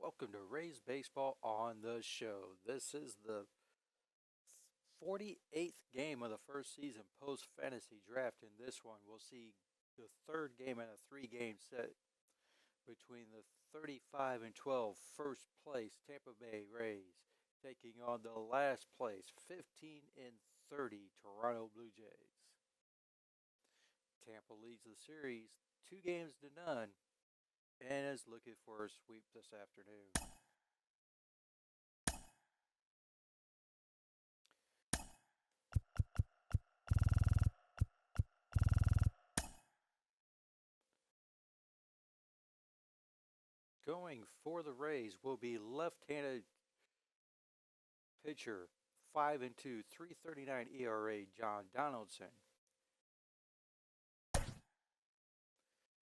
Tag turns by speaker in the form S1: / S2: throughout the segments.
S1: welcome to Rays Baseball on the show. This is the 48th game of the first season post fantasy draft. In this one, we'll see the third game in a three-game set between the 35 and 12 first place Tampa Bay Rays taking on the last place 15 and 30 Toronto Blue Jays. Tampa leads the series 2-0 and is looking for a sweep this afternoon. Going for the Rays will be left-handed pitcher, 5-2, 3.39 ERA, John Donaldson.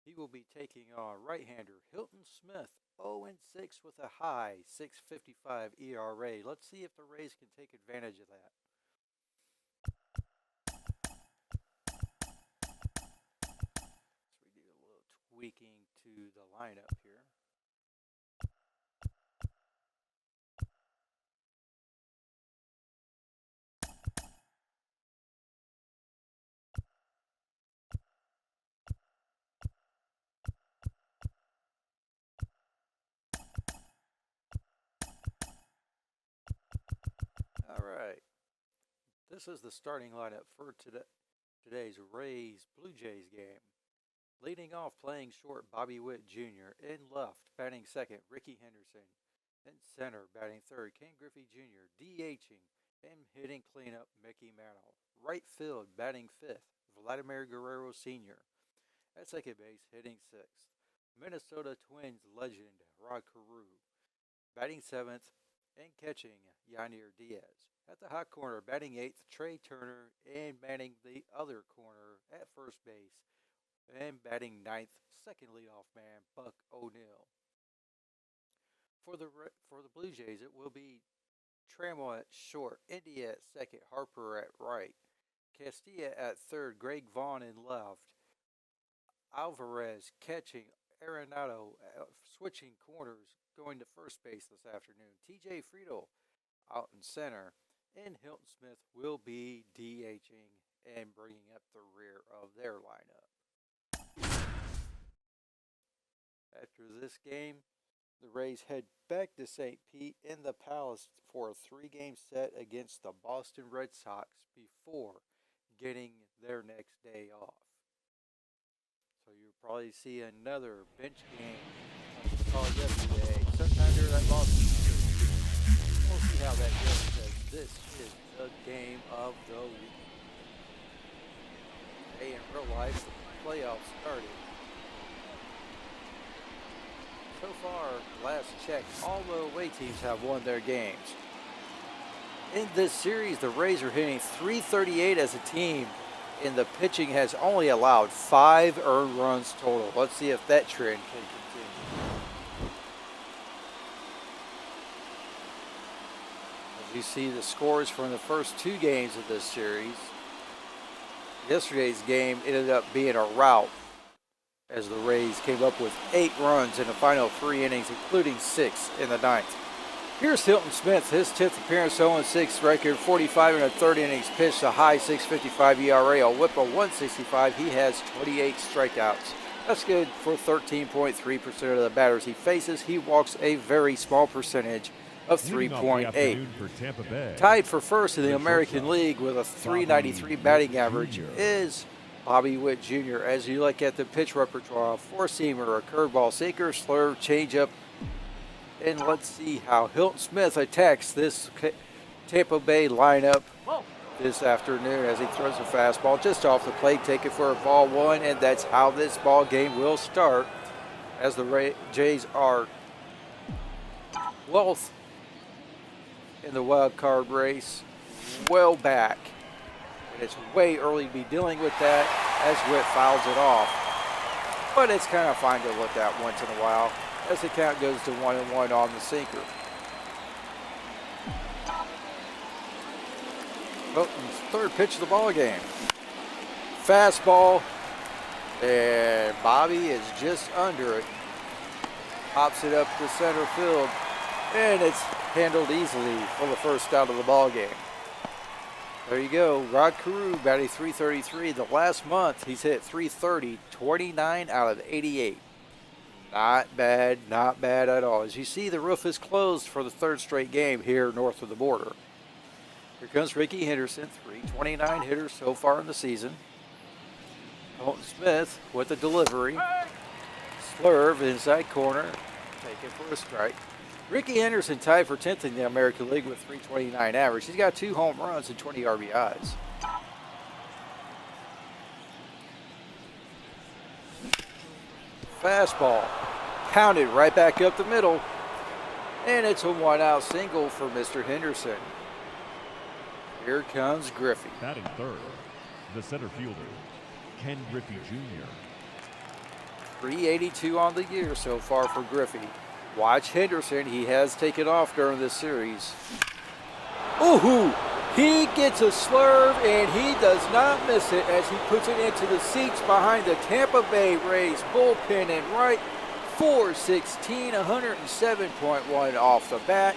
S1: He will be taking on right-hander Hilton Smith, 0-6 with a high 6.55 ERA. Let's see if the Rays can take advantage of that. So we do a little tweaking to the lineup here. All right. This is the starting lineup for today's Rays Blue Jays game. Leading off, playing short, Bobby Witt Jr. In left, batting second, Ricky Henderson. In center, batting third, Ken Griffey Jr. DHing and hitting cleanup, Mickey Mantle. Right field, batting fifth, Vladimir Guerrero Sr. At second base, hitting sixth, Minnesota Twins legend, Rod Carew. Batting seventh and catching, Yanir Diaz. At the hot corner, batting eighth, Trey Turner, and manning the other corner at first base, and batting ninth, second leadoff man, Buck O'Neil. For the Blue Jays, it will be Trammell at short, Indy at second, Harper at right, Castilla at third, Greg Vaughn in left, Alvarez catching, Arenado switching corners, going to first base this afternoon, TJ Friedel out in center, and Hilton Smith will be DHing and bringing up the rear of their lineup. After this game, the Rays head back to St. Pete in the Palace for a three-game set against the Boston Red Sox before getting their next day off. So you'll probably see another bench game like we saw yesterday, sometime during that Boston series. We'll see how that goes, as this is the game of the week. Hey, in real life, the playoffs started. So far, last check, all the away teams have won their games. In this series, the Rays are hitting .338 as a team, and the pitching has only allowed 5 earned runs total. Let's see if that trend can continue. As you see the scores from the first 2 games of this series, yesterday's game ended up being a rout, as the Rays came up with 8 runs in the final 3 innings, including 6 in the 9th. Here's Hilton Smith, his 10th appearance, 0-6 record, 45 in the 3rd innings pitched, a high 6.55 ERA, a whip of 165. He has 28 strikeouts. That's good for 13.3% of the batters he faces. He walks a very small percentage of 3.8. Tied for first in the American League with a .393 batting average is Bobby Witt Jr. As you look at the pitch repertoire, a four-seamer, a curveball, sinker, slurve, changeup, and let's see how Hilton Smith attacks this Tampa Bay lineup this afternoon as he throws a fastball just off the plate, taking for a ball 1, and that's how this ball game will start, as the Jays are well in the wild card race, well back. And it's way early to be dealing with that as Witt fouls it off. But it's kind of fine to look at once in a while as the count goes to 1-1 on the sinker. Hilton's third pitch of the ball game. Fastball, and Bobby is just under it. pops it up to center field, and it's handled easily for the first out of the ball game. There you go. Rod Carew batting .333. The last month he's hit .330, 29 out of 88. Not bad at all. As you see, the roof is closed for the third straight game here north of the border. Here comes Ricky Henderson, .329 hitters so far in the season. Colton Smith with the delivery. Slurve inside corner, taken for a strike. Ricky Henderson tied for 10th in the American League with .329 average. He's got 2 home runs and 20 RBIs. Fastball pounded right back up the middle, and it's a 1-out single for Mr. Henderson. Here comes Griffey.
S2: Batting third, the center fielder, Ken Griffey Jr.
S1: .382 on the year so far for Griffey. Watch Henderson. He has taken off during this series. Ooh, he gets a slurve, and he does not miss it as he puts it into the seats behind the Tampa Bay Rays bullpen and right. .416, 107.1 off the bat.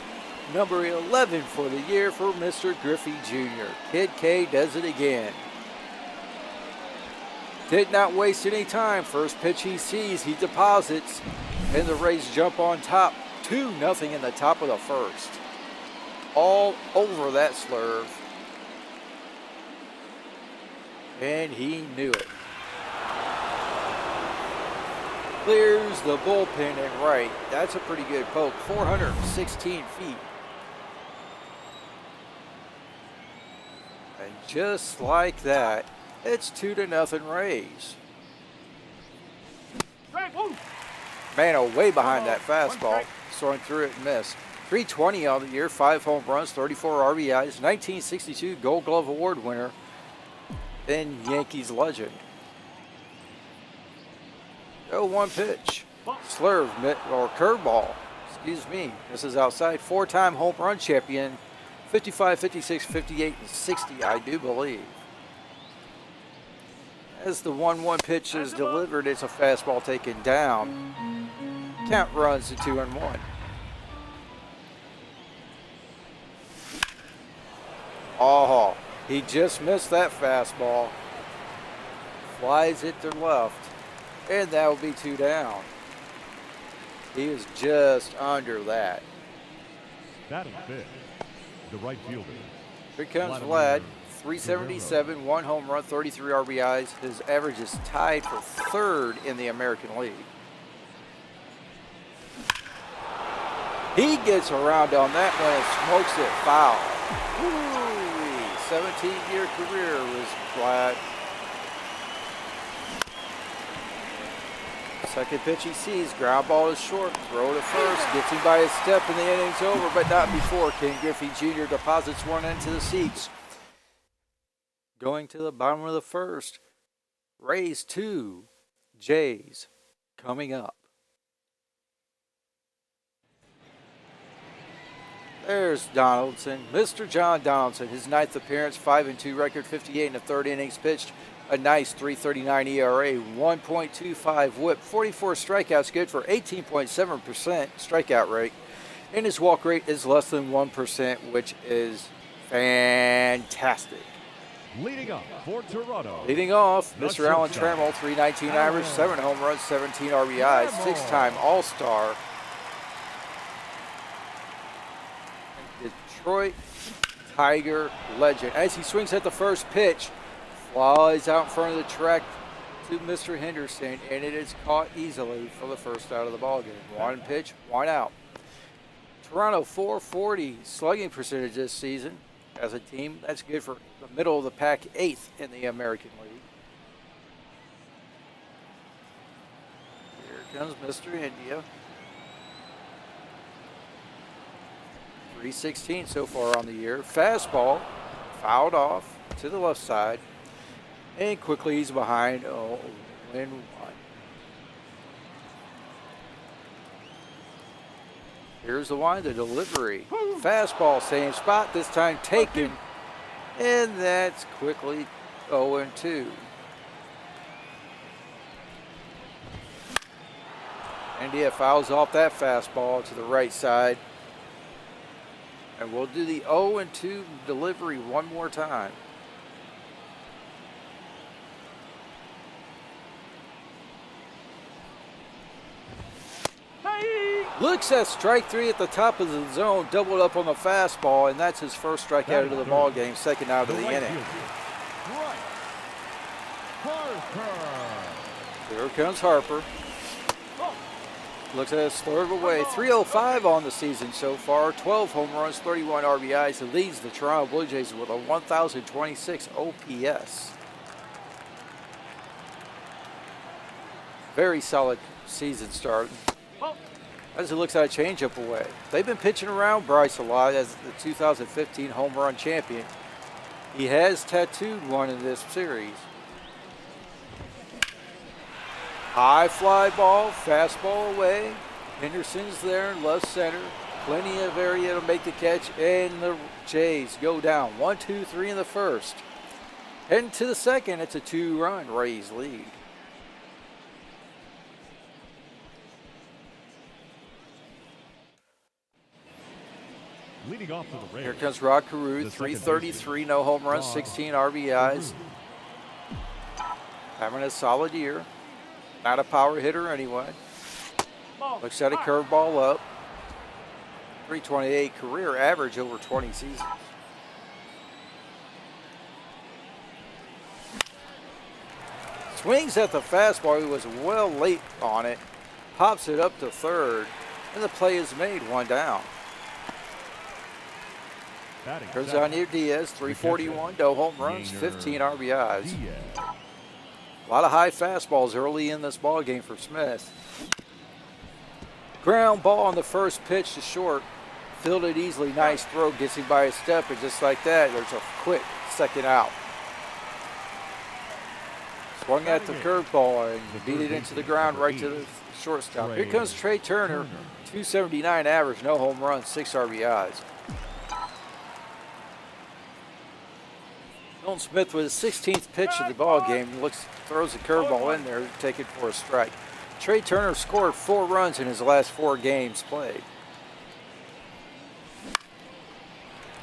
S1: Number 11 for the year for Mr. Griffey Jr. Kid K does it again. Did not waste any time. First pitch he sees, he deposits, and the Rays jump on top. 2-0 in the top of the first. All over that slurve. And he knew it. Clears the bullpen and right. That's a pretty good poke. 416 feet. And just like that, it's 2-0 Rays. Man, away behind that fastball. Throwing through it and missed. .320 on the year, 5 home runs, 34 RBIs, 1962 Gold Glove Award winner, and Yankees legend. 0-1 pitch. Slurve, or curveball. Excuse me. This is outside. 4-time home run champion. 55, 56, 58, and 60, I do believe. As the 1-1 pitch is delivered, it's a fastball taken down. Count runs to 2-1. Oh, he just missed that fastball. Flies it to left, and that will be 2 down. He is just under that.
S2: Batting fifth, the right fielder.
S1: Here comes Vlad, .377, 1 home run, 33 RBIs. His average is tied for third in the American League. He gets around on that one and smokes it foul. Woo-wee. 17-year career was Vlad. Second pitch he sees, ground ball is short, throw to first, gets him by a step and the inning's over, but not before Ken Griffey Jr. deposits one into the seats. Going to the bottom of the first, Rays 2, Jays coming up. There's Donaldson, Mr. John Donaldson, his 9th appearance, 5-2 record, 58 in the third innings pitched. A nice .339 ERA, 1.25 whip, 44 strikeouts, good for 18.7% strikeout rate. And his walk rate is less than 1%, which is fantastic.
S2: Leading off for Toronto.
S1: Leading off, Mr. Alan Trammell, .319 average, 7 home runs, 17 RBIs, 6-time All-Star. Detroit Tiger legend. As he swings at the first pitch, flies out in front of the track to Mr. Henderson, and it is caught easily for the first out of the ballgame. 1 pitch, 1 out. Toronto, .440 slugging percentage this season as a team. That's good for the middle of the pack, 8th in the American League. Here comes Mr. India. .316 so far on the year. Fastball, fouled off to the left side. And quickly he's behind 0-1. Here's the one, the delivery. Fastball, same spot, this time taken. And that's quickly 0-2. India fouls off that fastball to the right side. And we'll do the 0-2 delivery one more time. Looks at strike three at the top of the zone, doubled up on the fastball, and that's his first strikeout of the ball game, second out of the inning. Here comes Harper. Looks at it slurred away. 305 on the season so far, 12 home runs, 31 RBIs. He leads the Toronto Blue Jays with a 1,026 OPS. Very solid season start. As he looks at a changeup away. They've been pitching around Bryce a lot as the 2015 home run champion. He has tattooed one in this series. High fly ball, fastball away. Henderson's there in left center. Plenty of area to make the catch, and the Jays go down 1-2-3 in the first. Heading to the second, it's a 2-run Rays lead.
S2: Leading off for the Rays.
S1: Here comes Rod Carew, 333, no home runs, 16 RBIs. Having a solid year. Not a power hitter anyway. Looks at a curveball up. 328 career average over 20 seasons. Swings at the fastball. He was well late on it. Pops it up to third. And the play is made, one down. Turns on near Diaz, 341, no home runs, 15 RBIs. A lot of high fastballs early in this ball game for Smith. Ground ball on the first pitch to short. Fielded easily, nice throw, gets him by a step, and just like that, there's a quick second out. Swung at the curveball and beat it into the ground right to the shortstop. Here comes Trey Turner, 279 average, no home runs, 6 RBIs. Milton Smith with his 16th pitch of the ball game throws the curveball in there, take it for a strike. Trey Turner scored 4 runs in his last 4 games played.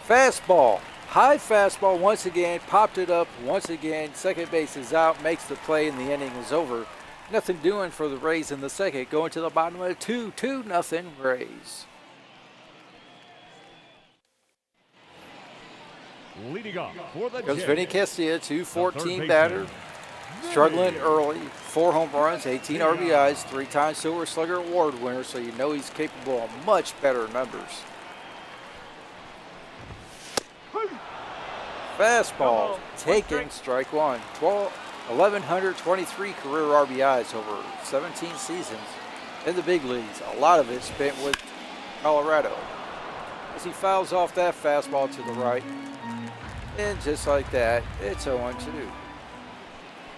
S1: Fastball, high fastball once again, popped it up once again. Second base is out, makes the play, and the inning is over. Nothing doing for the Rays in the second, going to the bottom of the 2-2-0 Rays.
S2: Leading off for the
S1: Comes
S2: Jays.
S1: Vinny Castilla, 214 batter. Struggling early, 4 home runs, 18 RBIs, 3-time Silver Slugger Award winner, so you know he's capable of much better numbers. Fastball, taken, strike one. 1,123 career RBIs over 17 seasons in the big leagues. A lot of it spent with Colorado. As he fouls off that fastball to the right. And just like that, it's 0-2.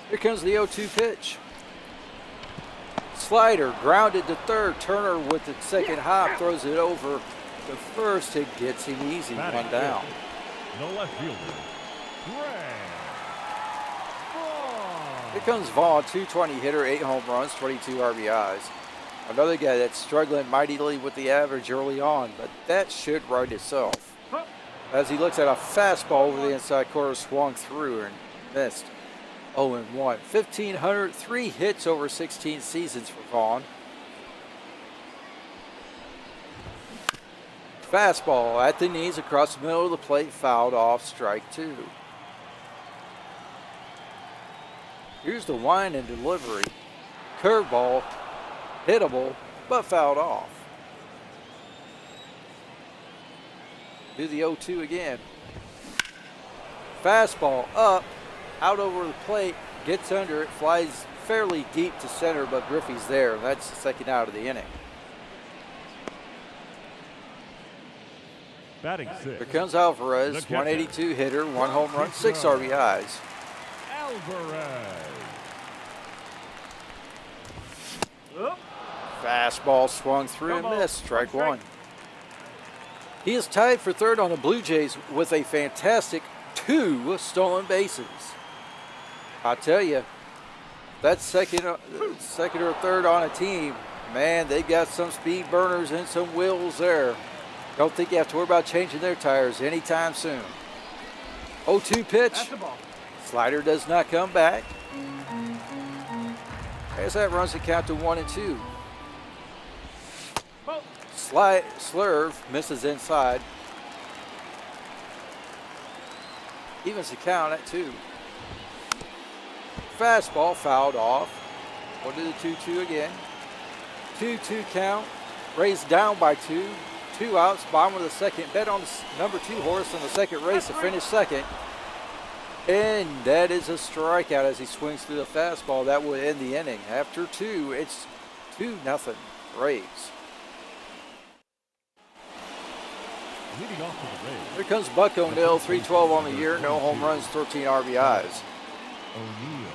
S1: Here comes the 0-2 pitch. Slider grounded to third. Turner with the second hop throws it over the first. It gets him easy, one down.
S2: The left fielder,
S1: Here comes Vaughn, 220 hitter, 8 home runs, 22 RBIs. Another guy that's struggling mightily with the average early on, but that should right itself. As he looks at a fastball over the inside corner, swung through and missed. 0-1. 1,503 hits over 16 seasons for Vaughn. Fastball at the knees across the middle of the plate, fouled off, strike 2. Here's the wind and delivery. Curveball, hittable, but fouled off. Do the 0-2 again. Fastball up, out over the plate, gets under it, flies fairly deep to center, but Griffey's there. That's the second out of the inning.
S2: batting 6.
S1: Here comes Alvarez, 182 hitter, 1 home run, 6 RBIs.
S2: Alvarez.
S1: Fastball swung through and missed, strike 1. He is tied for third on the Blue Jays with a fantastic 2 stolen bases. I tell you, that's second or third on a team Man, they got some speed burners and some wheels there. Don't think you have to worry about changing their tires anytime soon. 0-2 pitch.
S3: That's the ball.
S1: Slider does not come back. As that runs the count to 1-2.
S3: Ball.
S1: Slurve misses inside. Evens the count at 2. Fastball fouled off. We'll do the 2-2 again. 2-2 count. Rays down by 2. 2 outs. Bottom of the second. Bet on the number 2 horse in the second race to finish second. And that is a strikeout as he swings through the fastball. That will end the inning. After 2, it's 2-0 Rays.
S2: Leading off for the Rays,
S1: Here comes Buck O'Neill, 312 on the year, no home runs, 13 RBIs.
S2: O'Neill.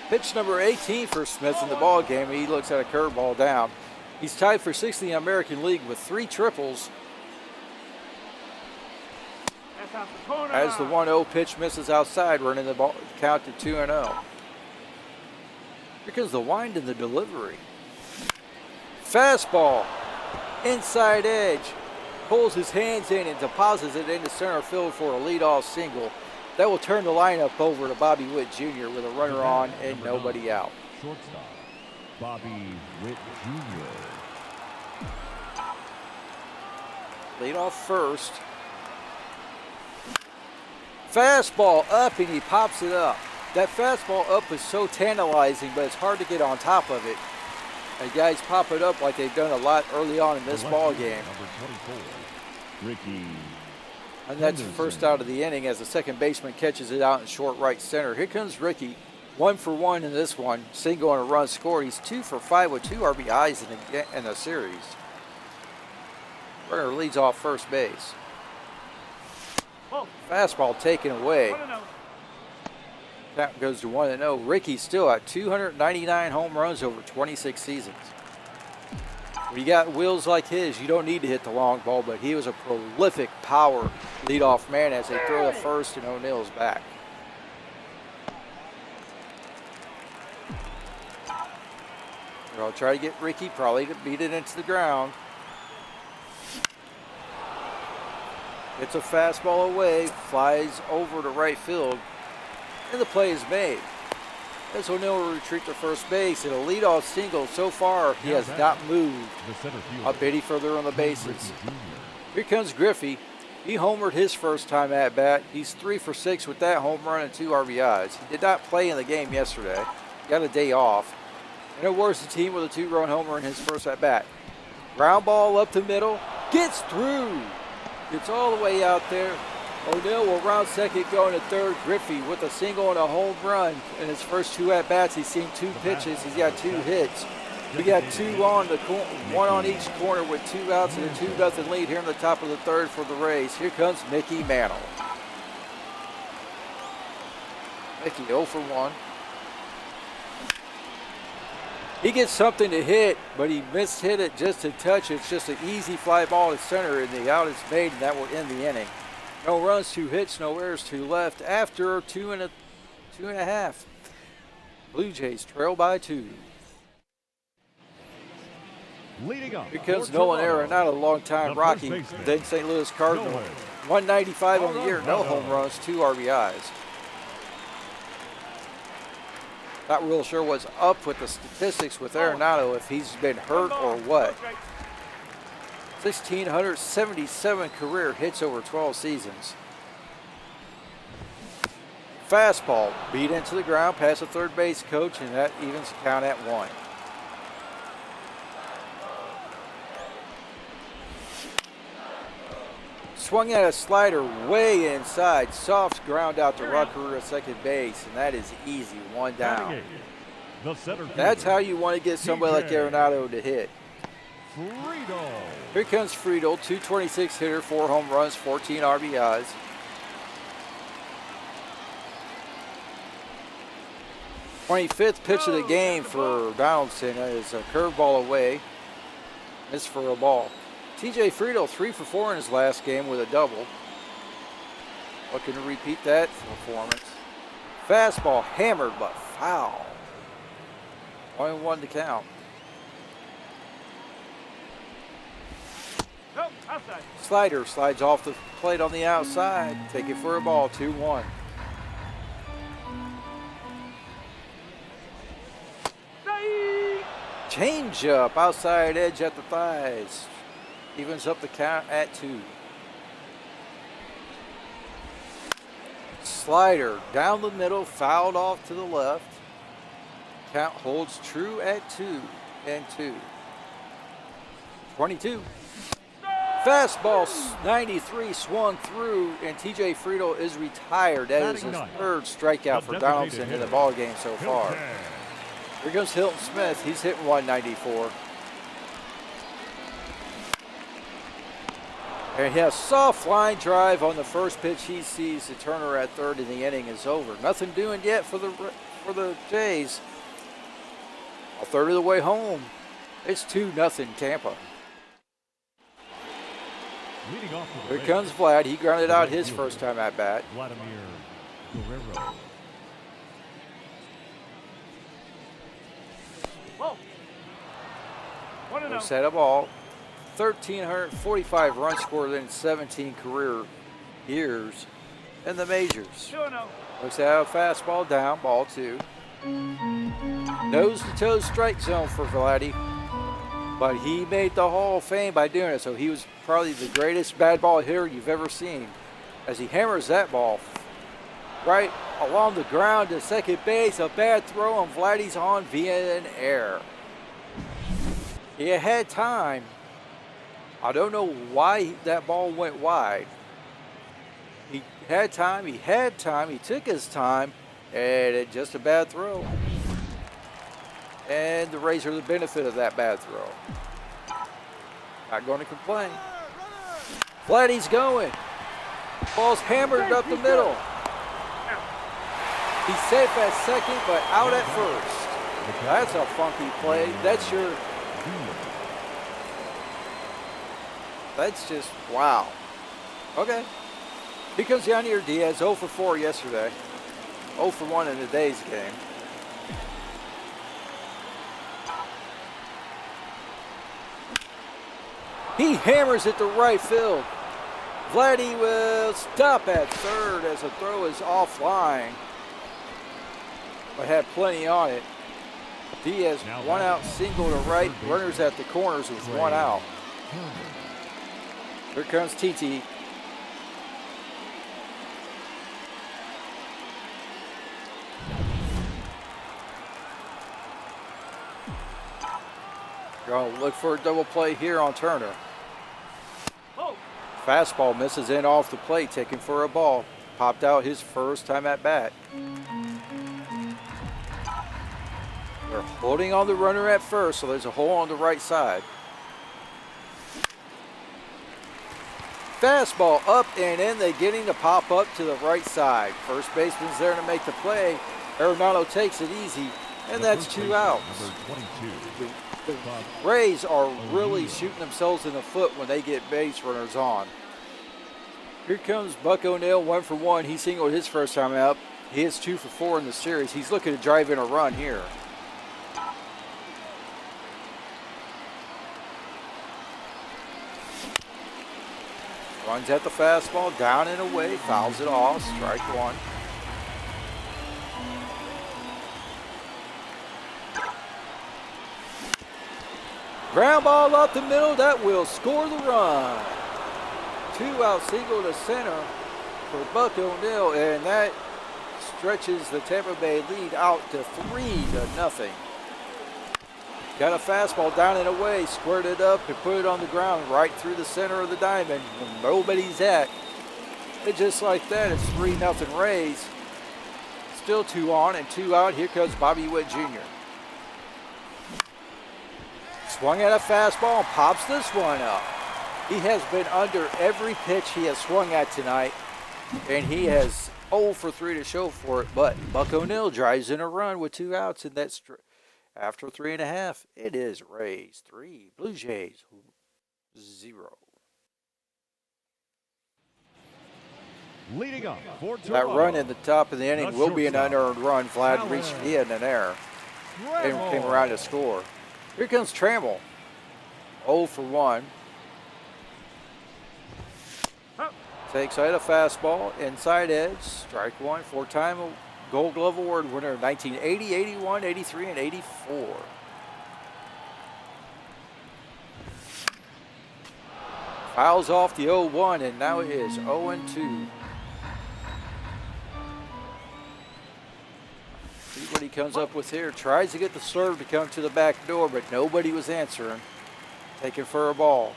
S1: Pitch number 18 for Smith in the ball game. He looks at a curveball down. He's tied for 6th in the American League with 3 triples.
S3: That's out the corner.
S1: As the 1-0 pitch misses outside, running the ball count to 2-0. Here comes the wind in the delivery. Fastball, inside edge, pulls his hands in and deposits it into center field for a leadoff single. That will turn the lineup over to Bobby Witt Jr. with a runner on and nobody out.
S2: Shortstop, Bobby Witt Jr.
S1: Lead off first. Fastball up and he pops it up. That fastball up is so tantalizing, but it's hard to get on top of it. And guys pop it up like they've done a lot early on in this ball game.
S2: Number 24, Ricky.
S1: And that's the first out of the inning as the second baseman catches it out in short right center. Here comes Ricky, 1 for 1 in this one. Single and a run scored. He's 2 for 5 with 2 RBIs in the series. Runner leads off first base. Fastball taken away. Count goes to 1-0. Ricky's still at 299 home runs over 26 seasons. When you got wheels like his, you don't need to hit the long ball, but he was a prolific power leadoff man as they throw the first and O'Neill's back. They'll try to get Ricky probably to beat it into the ground. It's a fastball away, flies over to right field. And the play is made. As O'Neill will retreat to first base in a leadoff single. So far, he has not moved a bit further on the bases. Here comes Griffey. He homered his first time at bat. He's 3 for 6 with that home run and 2 RBIs. He did not play in the game yesterday. Got a day off. And awards the team with a 2-run homer in his first at bat. Ground ball up the middle. Gets through. Gets all the way out there. O'Neill will round second, going to third. Griffey with a single and a home run. In his first 2 at-bats, he's seen 2 pitches. He's got 2 hits. We got 2 on the 1 on each corner with 2 outs and a 2-0 lead here in the top of the third for the Rays. Here comes Mickey Mantle. Mickey 0 for 1. He gets something to hit, but he mishit it just a touch. It's just an easy fly ball to center, and the out is made, and that will end the inning. No runs, 2 hits, no errors, 2 left after 2.5. Blue Jays trail by 2.
S2: Leading up.
S1: Here comes Nolan Arenado, long-time Rocky, then St. Louis Cardinal. 195 on the year, no home runs, 2 RBIs. Not real sure what's up with the statistics with Arenado, if he's been hurt or what. 1,677 career hits over 12 seasons. Fastball beat into the ground past the third base coach, and that evens the count at 1. Swung at a slider way inside. Soft ground out to Rucker at second base, and that is easy. 1 down. That's how you want to get somebody like Arenado to hit. Here comes Friedel, 226 hitter, 4 home runs, 14 RBIs. '25th pitch of the game for Donaldson is a curveball away. Missed for a ball. TJ Friedel 3 for 4 in his last game with a double. Looking to repeat that performance. Fastball hammered but Wow. Only one to count.
S3: Nope, outside.
S1: Slider slides off the plate on the outside. Take it for a ball, 2-1.
S3: Strike!
S1: Change up, outside edge at the thighs. Evens up the count at 2. Slider down the middle, fouled off to the left. Count holds true at 2-2. 22. Fastball 93 swung through, and TJ Friedel is retired. That is his third strikeout for Donaldson in the ball game so far. Here goes Hilton Smith. He's hitting 194. And he has a soft line drive on the first pitch. He sees the Turner at third, and the inning is over. Nothing doing yet for the Jays. A third of the way home. It's 2-0 Tampa.
S2: Leading off
S1: Here comes Vlad. He grounded out his first time at bat.
S2: Vladimir Guerrero.
S3: Whoa. 1-0.
S1: Set a ball. 1,345 runs scored in 17 career years in the majors.
S3: 2-0.
S1: Looks at a fastball down, ball 2. Nose to toe strike zone for Vladdy. But he made the Hall of Fame by doing it, so he was probably the greatest bad ball hitter you've ever seen. As he hammers that ball right along the ground to second base, a bad throw, and Vladdy's on via an error. He had time. I don't know why that ball went wide. He had time, he took his time, and it's just a bad throw. And the Rays are the benefit of that bad throw. Not going to complain. Vladdy's going. Ball's hammered up the middle. He's safe at second, but out at first. That's a funky play. That's just, wow. Okay. Here comes Yanier Diaz, 0 for 4 yesterday. 0 for 1 in today's game. He hammers it to right field. Vladdy will stop at third as the throw is offline, but had plenty on it. Diaz, one out, single to right. Runners at the corners with one out. Here comes TT. Going to look for a double play here on Turner.
S3: Oh.
S1: Fastball misses in off the plate, taken for a ball. Popped out his first time at bat. They're holding on the runner at first, so there's a hole on the right side. Fastball up and in, they getting to pop up to the right side. First baseman's there to make the play. Arenado takes it easy, and that's 2 outs. The Rays are really shooting themselves in the foot when they get base runners on. Here comes Buck O'Neill, 1 for 1. He singled his first time out. He is 2 for 4 in the series. He's looking to drive in a run here. Runs at the fastball, down and away, fouls it off, strike 1. Ground ball up the middle, that will score the run. 2 out single to center for Buck O'Neill, and that stretches the Tampa Bay lead out to 3-0. Got a fastball down and away, squared it up and put it on the ground right through the center of the diamond when nobody's at. And just like that, it's 3-0 Rays. Still 2 on and 2 out. Here comes Bobby Witt Jr. Swung at a fastball and pops this one up. He has been under every pitch he has swung at tonight, and he has 0 for 3 to show for it. But Buck O'Neill drives in a run with 2 outs, and that's after 3.5. It is Rays 3, Blue Jays 0.
S2: Leading up for
S1: That
S2: Toronto,
S1: run in the top of the inning
S2: the
S1: will be an
S2: shortstop,
S1: unearned run. Vlad
S2: Allen.
S1: reached in an error and came around to score. Here comes Trammell. 0 for 1. Takes out a fastball, inside edge, strike one, 4-time Gold Glove Award winner 1980, 81, 83, and 84. Fouls off the 0-1, and now it is 0-2. See what he comes up with here. Tries to get the serve to come to the back door, but nobody was answering. Taking for a ball.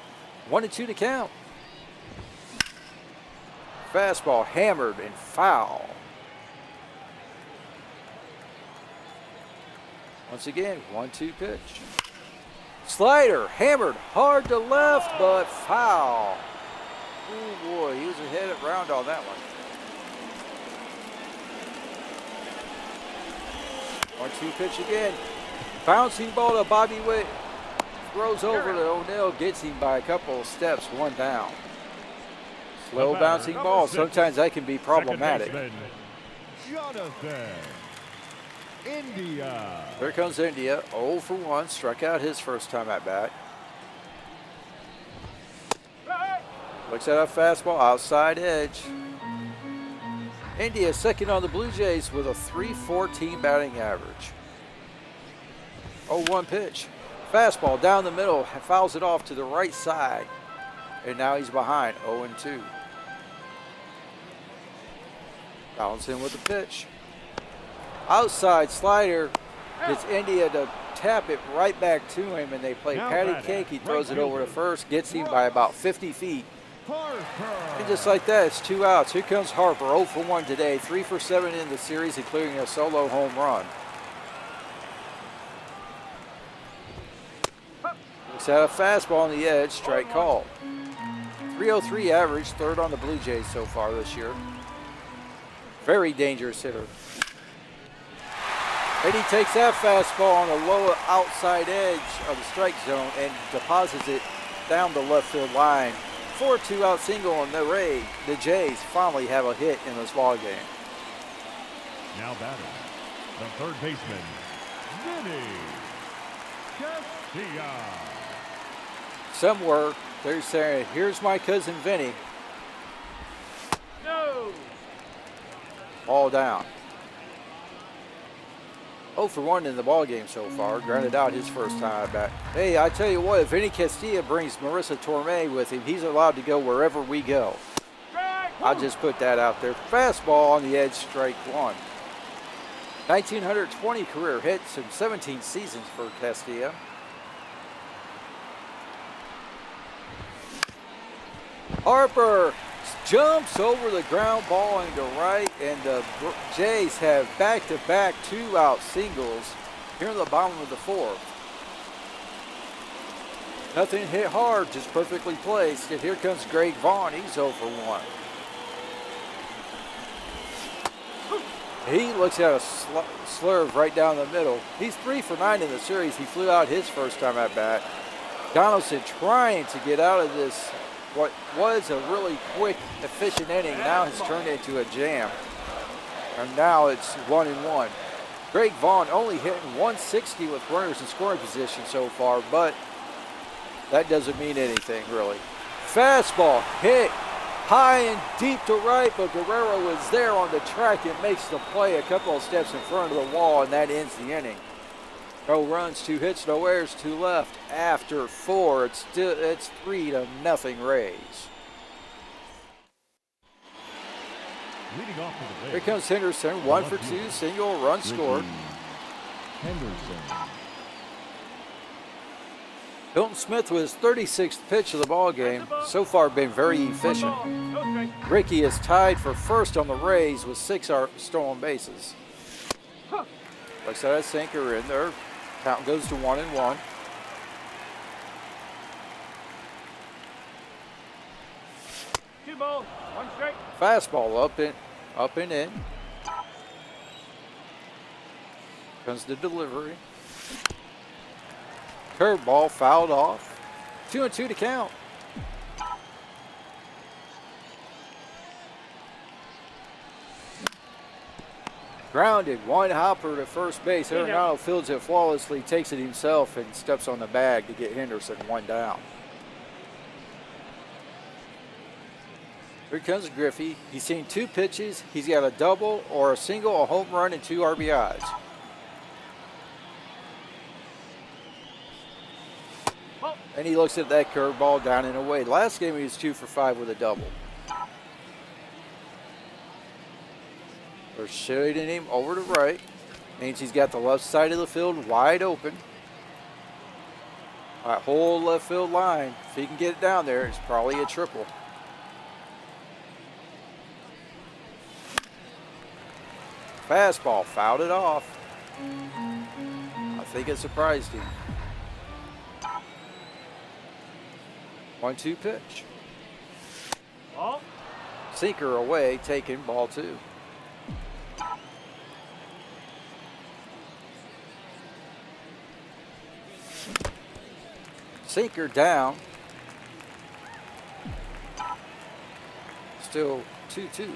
S1: 1-2 to count. Fastball hammered and foul. Once again, 1-2 pitch. Slider hammered hard to left, but foul. Oh boy, he was ahead at round on that one. 1-2 pitch again. Bouncing ball to Bobby Witt. Throws over to O'Neill, gets him by a couple of steps, one down. Slow bouncing ball, sometimes that can be problematic.
S2: Jonathan India.
S1: Here comes India, 0 for 1, struck out his first time at bat. Looks at a fastball, outside edge. India second on the Blue Jays with a .314 batting average. 0-1 pitch. Fastball down the middle, fouls it off to the right side. And now he's behind, 0-2. Balancing with the pitch. Outside slider gets India to tap it right back to him, and they play patty cake. He throws it over to first, gets him by about 50 feet. And just like that, it's 2 outs. Here comes Harper, 0 for 1 today, 3 for 7 in the series, including a solo home run. Looks at a fastball on the edge, strike call. 303 average, third on the Blue Jays so far this year. Very dangerous hitter. And he takes that fastball on the lower outside edge of the strike zone and deposits it down the left field line. 4-2 out single, and the Jays finally have a hit in this ball game.
S2: Now batting, the third baseman, Vinny Castilla.
S1: Somewhere they're saying, here's my cousin Vinny.
S3: No.
S1: All down. 0 for 1 in the ball game so far. Grounded out his first time at bat. Hey, I tell you what, if Vinny Castilla brings Marissa Torme with him, he's allowed to go wherever we go. I'll just put that out there. Fastball on the edge, strike one. 1,920 career hits in 17 seasons for Castilla. Harper jumps over the ground ball into right, and the Jays have back-to-back 2-out singles here in the bottom of the fourth. Nothing hit hard, just perfectly placed. And here comes Greg Vaughn. He's 0 for 1. He looks at a slurve right down the middle. He's 3 for 9 in the series. He flew out his first time at bat. Donaldson trying to get out of this, what was a really quick, efficient inning, now has turned into a jam. And now it's 1-1. Greg Vaughn only hitting 160 with runners in scoring position so far, but that doesn't mean anything really. Fastball hit high and deep to right, but Guerrero is there on the track and makes the play a couple of steps in front of the wall, and that ends the inning. No runs, 2 hits, no errors, 2 left. After 4, it's 3-0 Rays.
S2: Leading off for the
S1: Here
S2: Rays,
S1: comes Henderson, 1 for 2, single, run scored.
S2: Henderson.
S1: Hilton Smith with his 36th pitch of the ball game. So far been very efficient. Ricky is tied for first on the Rays with 6 stolen bases. Looks at that sinker in there. Count goes to 1-1.
S3: Two balls, 1 strike.
S1: Fastball up and in. Comes the delivery. Curveball fouled off. 2-2 to count. Grounded, one hopper to first base. Arenado fields it flawlessly, takes it himself, and steps on the bag to get Henderson one down. Here comes Griffey. He's seen 2 pitches. He's got a double or a single, a home run, and 2 RBIs. And he looks at that curveball down and away. Last game he was 2 for 5 with a double. They're shooting him over to right. Means he's got the left side of the field wide open. That whole left field line, if he can get it down there, it's probably a triple. Fastball, fouled it off. I think it surprised him. 1-2 pitch.
S3: Ball.
S1: Sinker away, taken, ball 2. Sinker down. Still 2-2.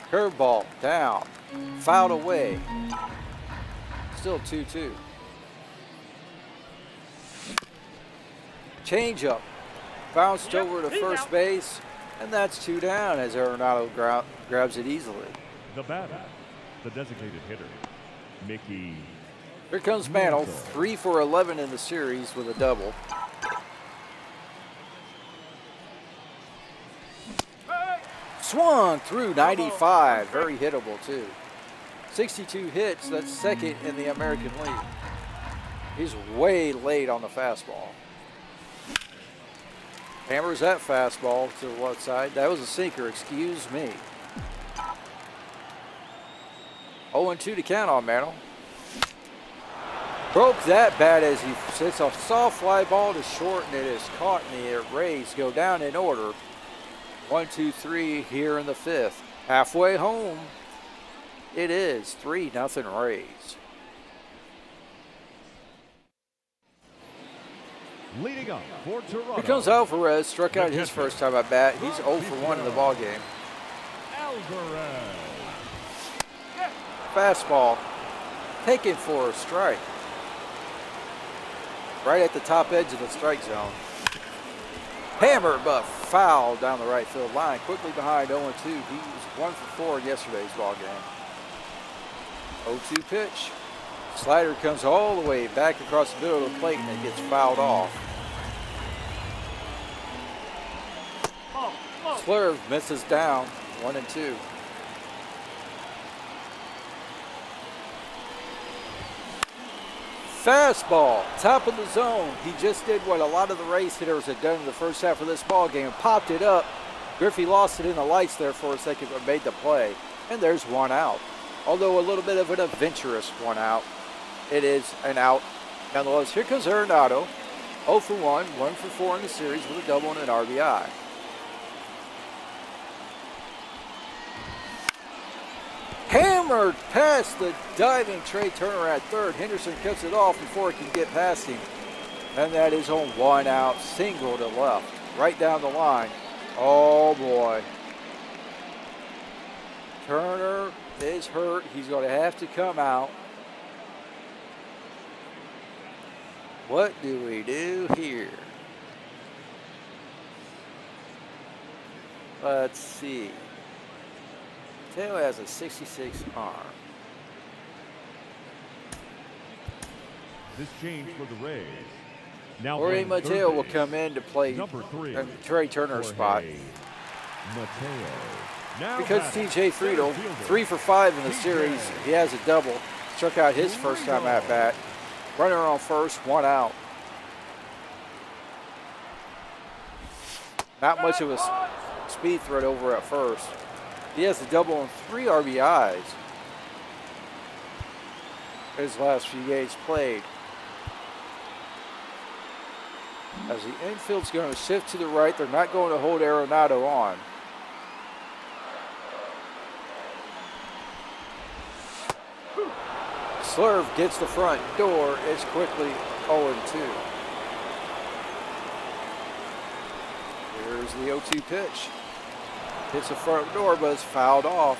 S1: Curveball down. Fouled away. Still 2-2. Changeup. Bounced over to first base. And that's 2 down as Arenado grabs it easily.
S2: The batter, the designated hitter, Mickey.
S1: Here comes Mantle, 3 for 11 in the series with a double. Swung through 95, very hittable too. 62 hits, that's second in the American League. He's way late on the fastball. Hammers that fastball to the left side. That was a sinker, excuse me. 0-2 to count on Mantle. Broke that bat as he sits a soft fly ball to short, and it is caught, and the Rays go down in order. 1-2-3 here in the 5th. Halfway home. It is 3-0 Rays.
S2: Leading up for Toronto.
S1: Here comes Alvarez, struck out his first time at bat. He's 0 for 1 in the ball game.
S2: Alvarez.
S1: Fastball taken for a strike. Right at the top edge of the strike zone. Hammered but foul down the right field line. Quickly behind 0-2. He was 1 for 4 in yesterday's ball game. 0-2 pitch. Slider comes all the way back across the middle of the plate, and it gets fouled off. Slurve misses down, 1-2. Fastball, top of the zone. He just did what a lot of the Rays hitters had done in the first half of this ball game. Popped it up. Griffey lost it in the lights there for a second, but made the play. And there's 1 out. Although a little bit of an adventurous 1 out. It is an out nonetheless. Here comes Arenado. 0 for 1, 1 for 4 in the series with a double and an RBI. Hammered past the diving Trey Turner at third. Henderson cuts it off before it can get past him. And that is on 1 out, single to left, right down the line. Oh boy. Turner is hurt. He's going to have to come out. What do we do here? Let's see. Mateo has a 66 arm.
S2: This change for the Rays. Now
S1: Jorge Mateo will come in to play Trey Turner's spot.
S2: Mateo. Now
S1: because TJ Friedel, 3 for 5 in the series, he has a double. Struck out his first time at bat. Runner on first, 1 out. Not much of a speed threat over at first. He has a double and 3 RBIs. His last few games played. As the infield's going to shift to the right, they're not going to hold Arenado on. Slurve gets the front door. It's quickly 0-2. Here's the 0-2 pitch. Hits the front door, but it's fouled off.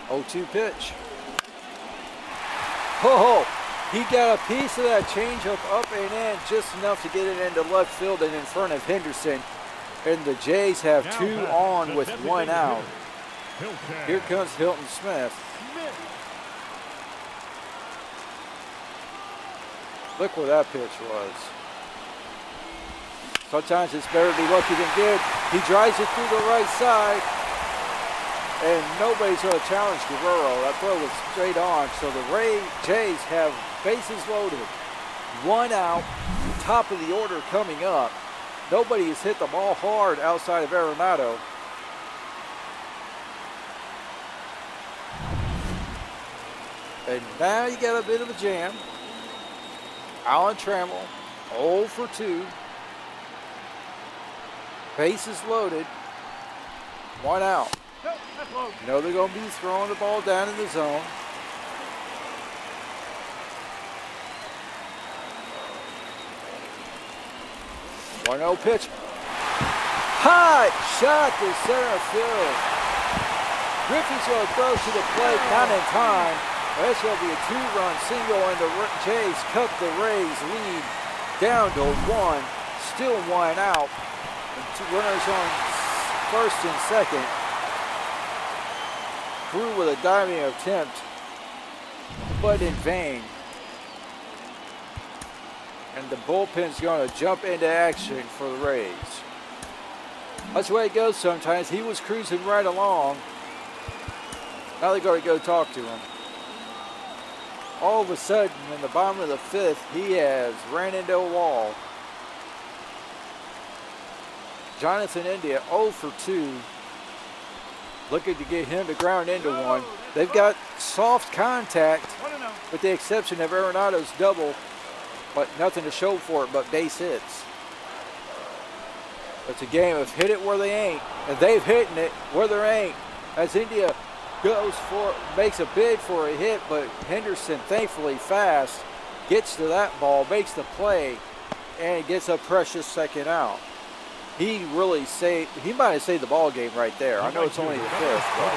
S1: Oh-2 pitch. Oh, he got a piece of that changeup up and in, just enough to get it into left field and in front of Henderson. And the Jays have
S2: Now
S1: two
S2: back,
S1: on
S2: the
S1: with one
S2: designated
S1: out.
S2: hitter, Hilton.
S1: Here comes Hilton Smith. Look where that pitch was. Sometimes it's better to be lucky than good. He drives it through the right side, and nobody's going to challenge Guerrero. That throw was straight on, so the Jays have bases loaded. One out, top of the order coming up. Nobody has hit the ball hard outside of Arenado. And now you got a bit of a jam. Alan Trammell, 0 for 2. Bases loaded. One out. You know they're going to be throwing the ball down in the zone. One 0 pitch. High shot to center field. Griffey's going to throw to the plate, not in time. That's going to be a 2-run single, and the Jays cut the Rays lead down to 1. Still 1 out. And 2 runners on first and second. Crew with a diving attempt, but in vain. And the bullpen's going to jump into action for the Rays. That's the way it goes sometimes. He was cruising right along. Now they're going to go talk to him. All of a sudden, in the bottom of the 5th, he has ran into a wall. Jonathan India 0 for 2. Looking to get him to ground into one. They've got soft contact, with the exception of Arenado's double, but nothing to show for it but base hits. It's a game of hit it where they ain't, and they've hitting it where there ain't. As India makes a bid for a hit, but Henderson, thankfully fast, gets to that ball, makes the play, and gets a precious second out. He might have saved the ball game right there. I know it's only the 5th, but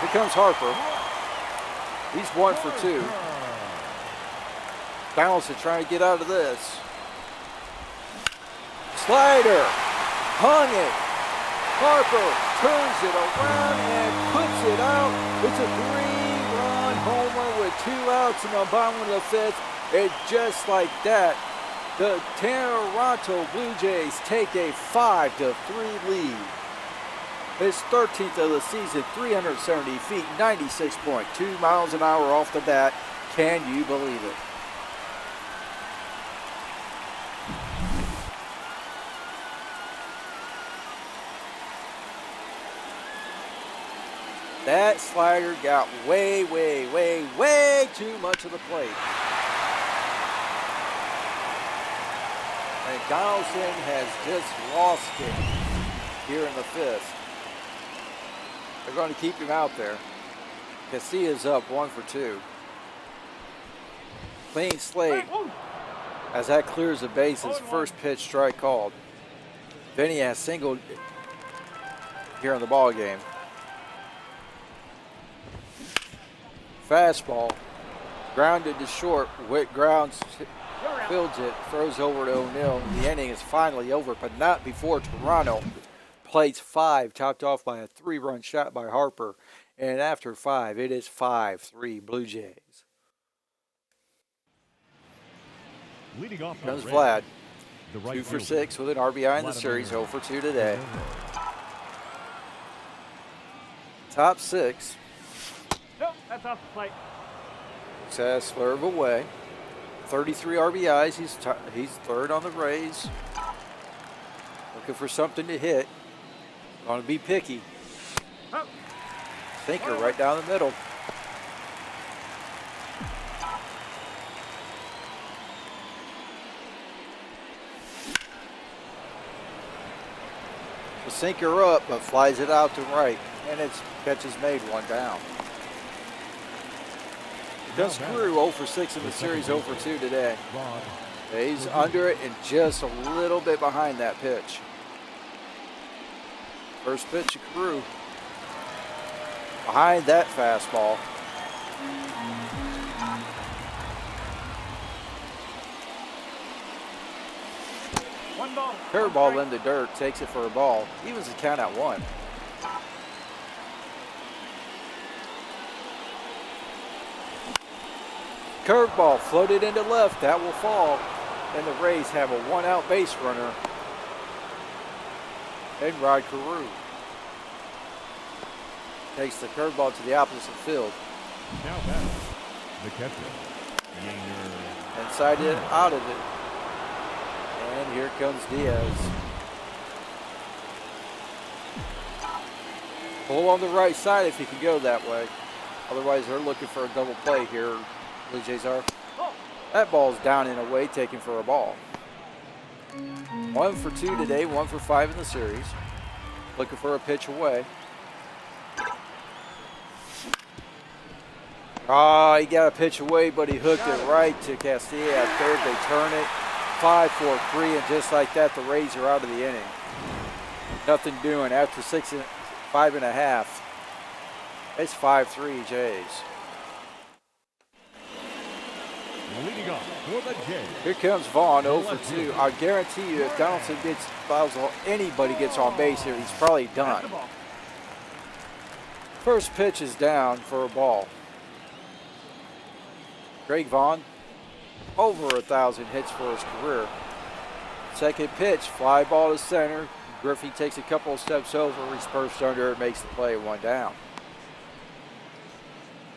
S1: here comes Harper. He's 1 for 2. Donaldson trying to get out of this. Slider, hung it. Harper turns it around and puts it out. It's a 3-run homer with 2 outs in the bottom of the 5th. And just like that, the Toronto Blue Jays take a 5-3 lead. His 13th of the season, 370 feet, 96.2 miles an hour off the bat. Can you believe it? That slider got way too much of the plate. And Donaldson has just lost it here in the 5th. They're going to keep him out there. Casillas up 1 for 2. Clean slate as that clears the bases. First pitch strike called. Vinny has singled here in the ball game. Fastball, grounded to short. Witt grounds, fields it, throws over to O'Neill. The inning is finally over, but not before Toronto plays 5, topped off by a 3-run shot by Harper. And after 5, it is 5-3 Blue Jays.
S2: Leading off
S1: Comes
S2: the
S1: Vlad,
S2: the right
S1: 2 for
S2: fielder,
S1: 6 with an RBI in the series, 0 for 2 today. Top 6.
S3: Nope, that's off the plate.
S1: Says swerve away. 33 RBIs. He's third on the Rays. Looking for something to hit. Going to be picky.
S3: Oh.
S1: Sinker right down the middle. The sinker up, but flies it out to right. And its catch is made, 1 down. Does Crew 0 for 6 in the series, 0 for 2 today.
S2: Rod
S1: He's under it and just a little bit behind that pitch. First pitch to Carew. Behind that fastball.
S3: One ball.
S1: Curveball in the dirt, takes it for a ball. Evens the count at 1. Curveball floated into left, that will fall. And the Rays have a 1-out base runner. And Rod Carew takes the curveball to the opposite field.
S2: Now back, the catcher, Yainer.
S1: Inside it, out of it. And here comes Diaz. Pull on the right side if he can go that way. Otherwise, they're looking for a double play here. Blue Jays are. That ball's down and away, taken for a ball. 1 for 2 today, 1 for 5 in the series. Looking for a pitch away. He got a pitch away, but he hooked it right to Castilla at third. They turn it 5-4-3, and just like that, the Rays are out of the inning. Nothing doing after 5.5. It's 5-3 Jays.
S2: Leading off for the Jays.
S1: Here comes Vaughn, 0 for 2. I guarantee you, if Donaldson anybody gets on base here, he's probably done. First pitch is down for a ball. Greg Vaughn, over 1,000 hits for his career. Second pitch, fly ball to center. Griffey takes a couple of steps over, he's perched under it, makes the play, 1 down.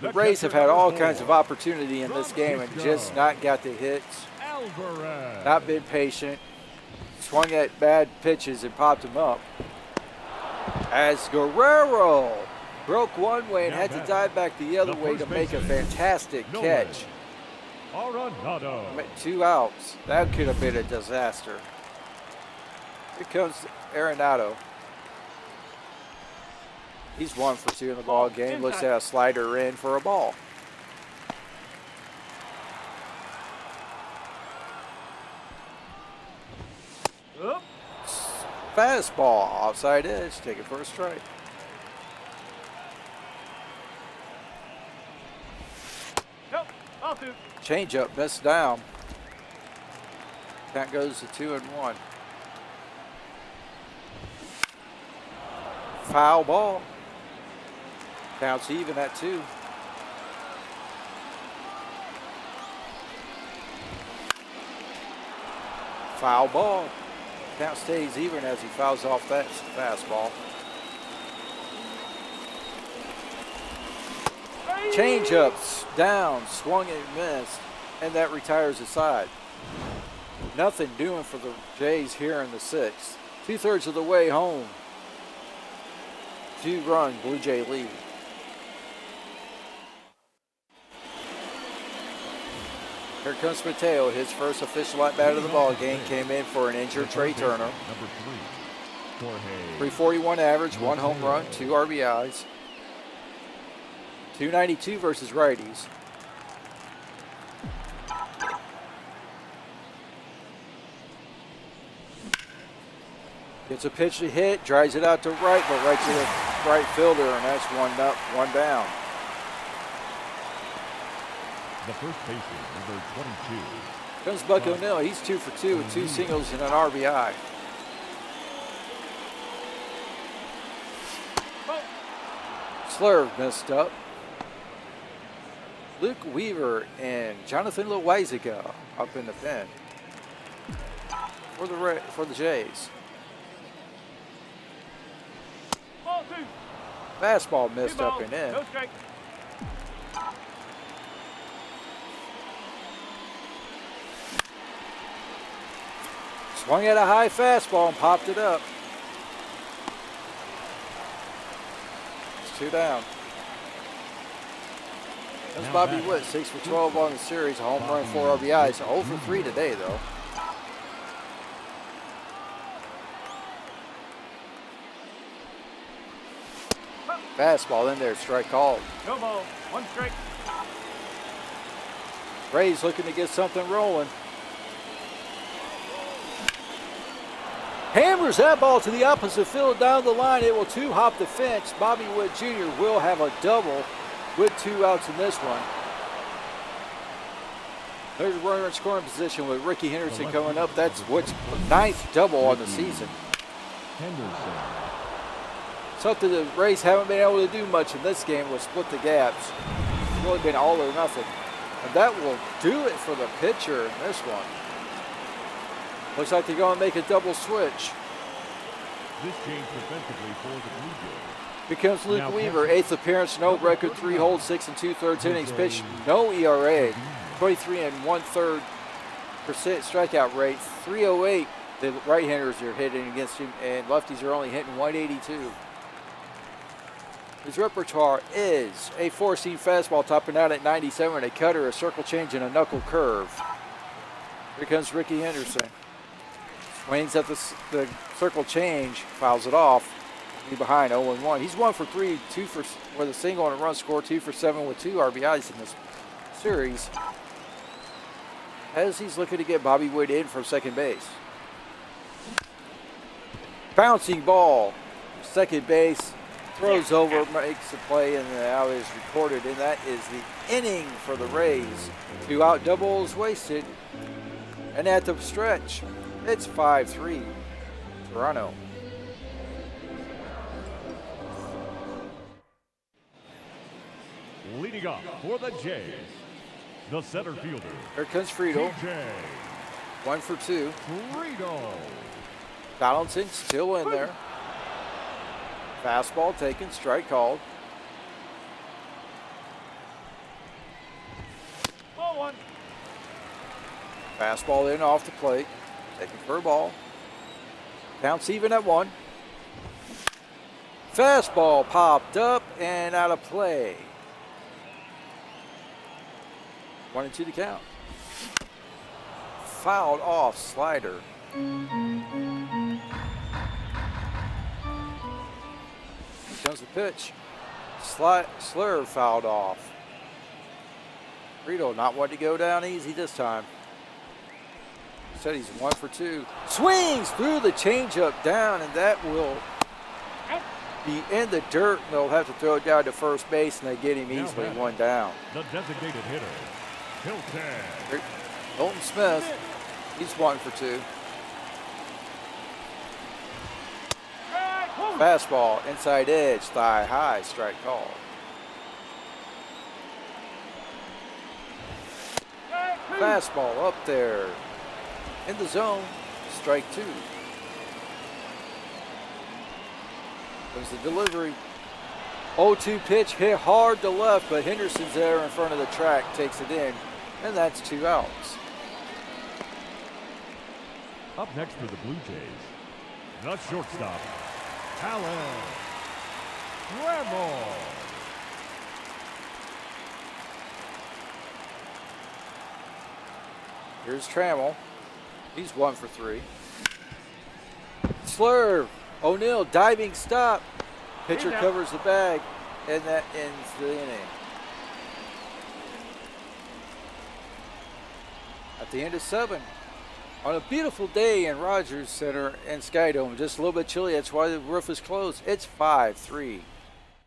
S1: The Rays have had all kinds of opportunity in this game and just not got the hits.
S2: Alvarez.
S1: Not been patient. Swung at bad pitches and popped them up. As Guerrero broke one way and had to dive back the other way to make a fantastic catch.
S2: Arenado.
S1: 2 outs. That could have been a disaster. Here comes Arenado. He's 1 for 2 in the ball game. Looks at a slider in for a ball. Fastball, outside edge, take it for a strike.
S3: Nope, I'll do.
S1: Changeup missed down. Count goes to 2-1. Foul ball. Counts even at 2. Foul ball. Count stays even as he fouls off that fastball. Changeups down, swung and missed, and that retires the side. Nothing doing for the Jays here in the 6th. 2/3 of the way home. 2-run Blue Jay lead. Here comes Mateo. His first official at-bat of the ball game came in for an injured Trey Turner.
S2: Number 3, Jorge.
S1: 341 average, 1 home run, 2 RBIs. 292 versus righties. Gets a pitch to hit, drives it out to right, but right to the right fielder, and that's 1 up, 1 down.
S2: The first baseman, number 22.
S1: Comes Buck O'Neill. He's 2 for 2 with 2 singles and an RBI. Slurve messed up. Luke Weaver and Jonathan Loizaga up in the pen for the Jays.
S3: Ball 2.
S1: Fastball missed
S3: 2
S1: up
S3: balls,
S1: and in.
S3: no strike.
S1: Swung at a high fastball and popped it up. It's 2 down. That's Bobby Witt, 6 for 12 on the series, a home run, 4 RBIs. 0 for 3 today, though. Fastball in there, strike called.
S3: No ball, 1 strike.
S1: Rays looking to get something rolling. Hammers that ball to the opposite field down the line. It will two-hop the fence. Bobby Wood Jr. will have a double with 2 outs in this one. There's a runner in scoring position with Ricky Henderson coming up. That's Wood's 9th double on the season.
S2: Henderson.
S1: Something the Rays haven't been able to do much in this game was split the gaps. It's really been all or nothing. And that will do it for the pitcher in this one. Looks like they're going to make a double switch.
S2: This change defensively for the Blue Jays.
S1: Here comes Luke Weaver, 8th appearance, no record, 3 holds, 6 2/3 innings pitched, no ERA, 23 1/3% strikeout rate, 308. The right-handers are hitting against him, and lefties are only hitting 182. His repertoire is a 4-seam fastball topping out at 97, a cutter, a circle change, and a knuckle curve. Here comes Ricky Henderson. Swings at the circle change, fouls it off. Be behind 0-1. He's 1 for 3, 2 for with a single and a run score, 2 for 7 with 2 RBIs in this series. As he's looking to get Bobby Wood in from second base. Bouncing ball, second base, throws over, makes the play, and the out is recorded. And that is the inning for the Rays. 2 out doubles wasted. And at the stretch, it's 5-3, Toronto.
S2: Leading off for the Jays, the center fielder.
S1: Here comes Friedel,
S2: TJ
S1: 1 for 2.
S2: Friedel.
S1: Donaldson still in there. Fastball taken, strike called.
S3: Ball 1.
S1: Fastball in off the plate, taken for a ball. Counts even at 1. Fastball popped up and out of play. 1-2 to count. Fouled off slider. Here comes the pitch. Slur fouled off. Friedel not wanting to go down easy this time. Said he's 1 for 2. Swings through the changeup down, and that will be in the dirt. And they'll have to throw it down to first base, and they get him easily 1 down.
S2: The designated hitter, Hilton.
S1: Hilton Smith, he's 1 for 2. Fastball, inside edge, thigh high, strike call. Fastball up there, in the zone, strike 2. There's the delivery. 0-2 pitch, hit hard to left, but Henderson's there in front of the track, takes it in, and that's 2 outs.
S2: Up next for the Blue Jays, the shortstop, Alan Trammell.
S1: Here's Trammell. He's 1 for 3. Slurve. O'Neill diving stop. Pitcher covers the bag, and that ends the inning. At the end of 7. On a beautiful day in Rogers Center and Skydome, just a little bit chilly, that's why the roof is closed. It's 5-3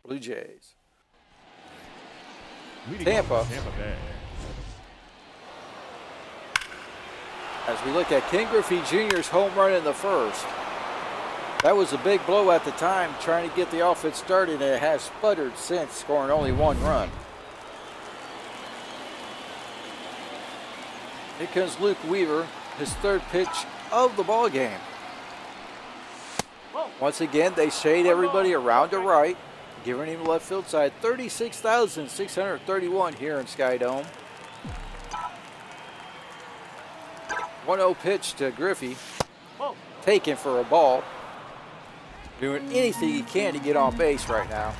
S1: Blue Jays. Tampa.
S2: Tampa Bay.
S1: As we look at Ken Griffey Jr.'s home run in the first. That was a big blow at the time, trying to get the offense started, and it has sputtered since, scoring only 1 run. Here comes Luke Weaver, his 3rd pitch of the ball game. Once again, they shade everybody around to right, giving him left field side. 36,631 here in Skydome. 1-0 pitch to Griffey, taken for a ball. Doing anything he can to get on base right now.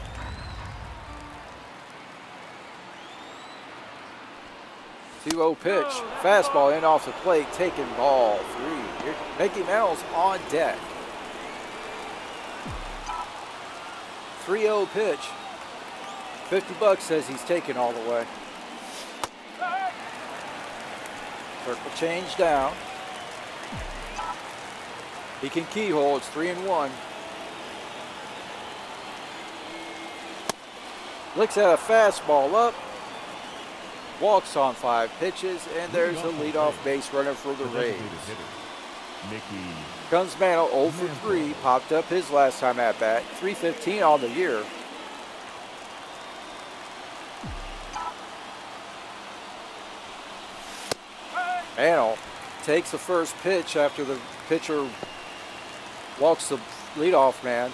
S1: 2-0 pitch, fastball in off the plate, taking ball 3. Mickey Mantle's on deck. 3-0 pitch. $50 says he's taking all the way. Circle change down. He can keyhole. It's 3-1. Looks at a fastball up. Walks on 5 pitches, and there's a leadoff base runner for the Rays. Comes Mantle 0 for 3. Popped up his last time at bat. 315 on the year. Mantle takes the first pitch after the pitcher walks the leadoff man.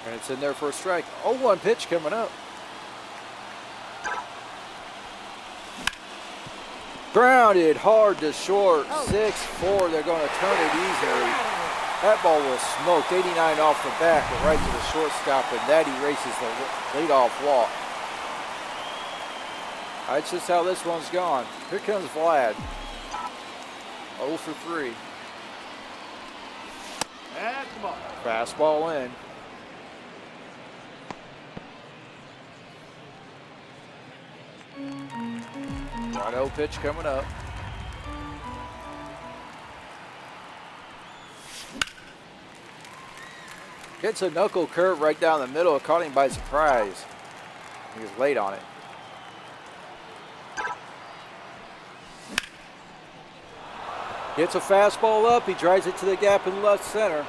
S1: And it's in there for a strike. 0-1 pitch coming up. Grounded hard to short. 6-4. They're going to turn it easily. That ball was smoked. 89 off the bat, but right to the shortstop, and that erases the leadoff walk. That's just how this one's gone. Here comes Vlad. 0 for 3.
S3: That's the ball.
S1: Fastball in. One 0 pitch coming up. Gets a knuckle curve right down the middle. Caught him by surprise. He was late on it. Gets a fastball up. He drives it to the gap in left center.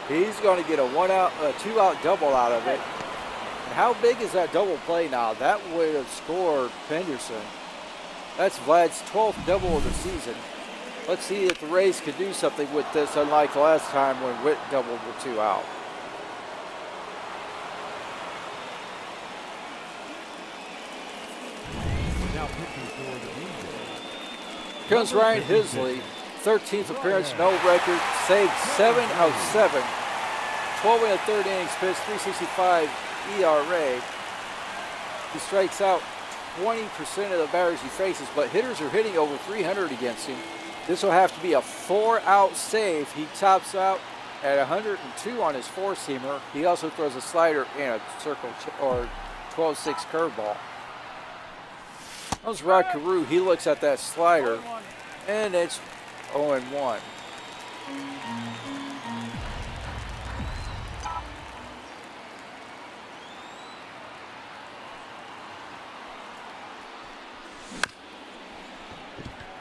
S1: He's going to get a 2-out double out of it. And how big is that double play now? That would have scored Penderson. That's Vlad's 12th double of the season. Let's see if the Rays could do something with this, unlike last time when Witt doubled with 2 out.
S2: Now pitching for the Blue Jays.
S1: Comes Ryan Hisley, 13th appearance, no record, saved 7 of 7. 12 and a third innings pitched, 3.65 ERA. He strikes out 20% of the batters he faces, but hitters are hitting over 300 against him. This will have to be a 4-out save. He tops out at 102 on his 4-seamer. He also throws a slider and a circle or 12-6 curveball. That was Rod Carew. He looks at that slider, and it's 0-1.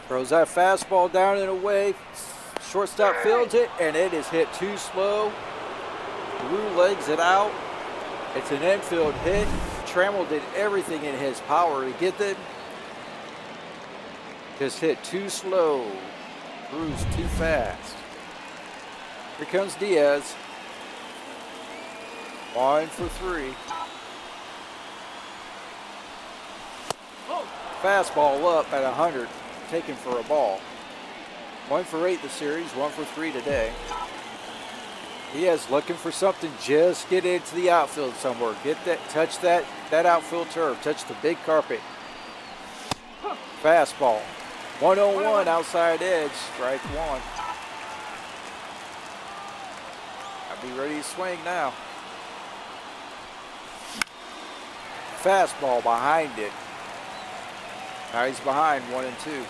S1: Throws that fastball down and away. Shortstop fields it, and it is hit too slow. Carew legs it out. It's an infield hit. Trammell did everything in his power to get it. Just hit too slow. Carew's too fast. Here comes Diaz. 1 for 3. Fastball up at 100. Taken for a ball. 1 for 8 the series, 1 for 3 today. Diaz looking for something. Just get into the outfield somewhere. Get that, touch that outfield turf. Touch the big carpet. Fastball. 1-0-1 outside edge. Strike 1. I'll be ready to swing now. Fastball behind it. Now he's behind 1-2.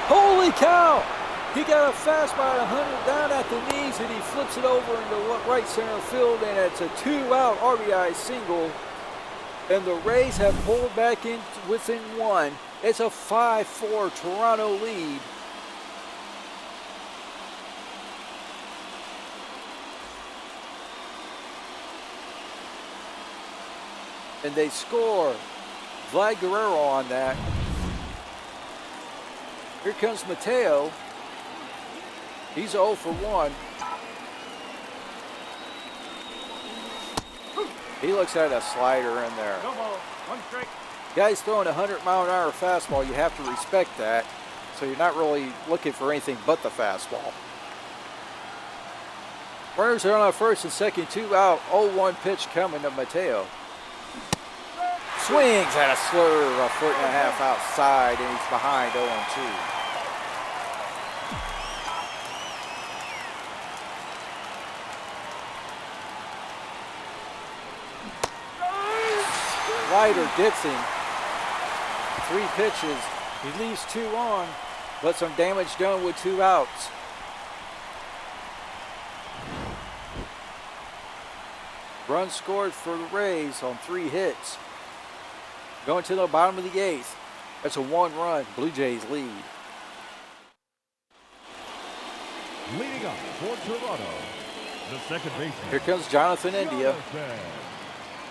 S1: Holy cow! He got a fastball at 100 down at the knees, and he flips it over into right center field, and it's a 2-out RBI single. And the Rays have pulled back in within 1. It's a 5-4 Toronto lead. And they score. Vlad Guerrero on that. Here comes Mateo. He's 0 for 1. He looks at a slider in there.
S3: No ball. 1 strike.
S1: Guy's throwing a 100-mile-an-hour fastball. You have to respect that. So you're not really looking for anything but the fastball. Runners are on first and second, 2 out. 0-1 pitch coming to Mateo. Swings at a slurve, a 1.5 feet outside, and he's behind 0-2. slider gets him. 3 pitches. He leaves 2 on, but some damage done with 2 outs. Run scored for the Rays on 3 hits. Going to the bottom of the 8th. That's a 1-run Blue Jays lead.
S2: Leading up for Toronto, the second baseman.
S1: Here comes Jonathan India.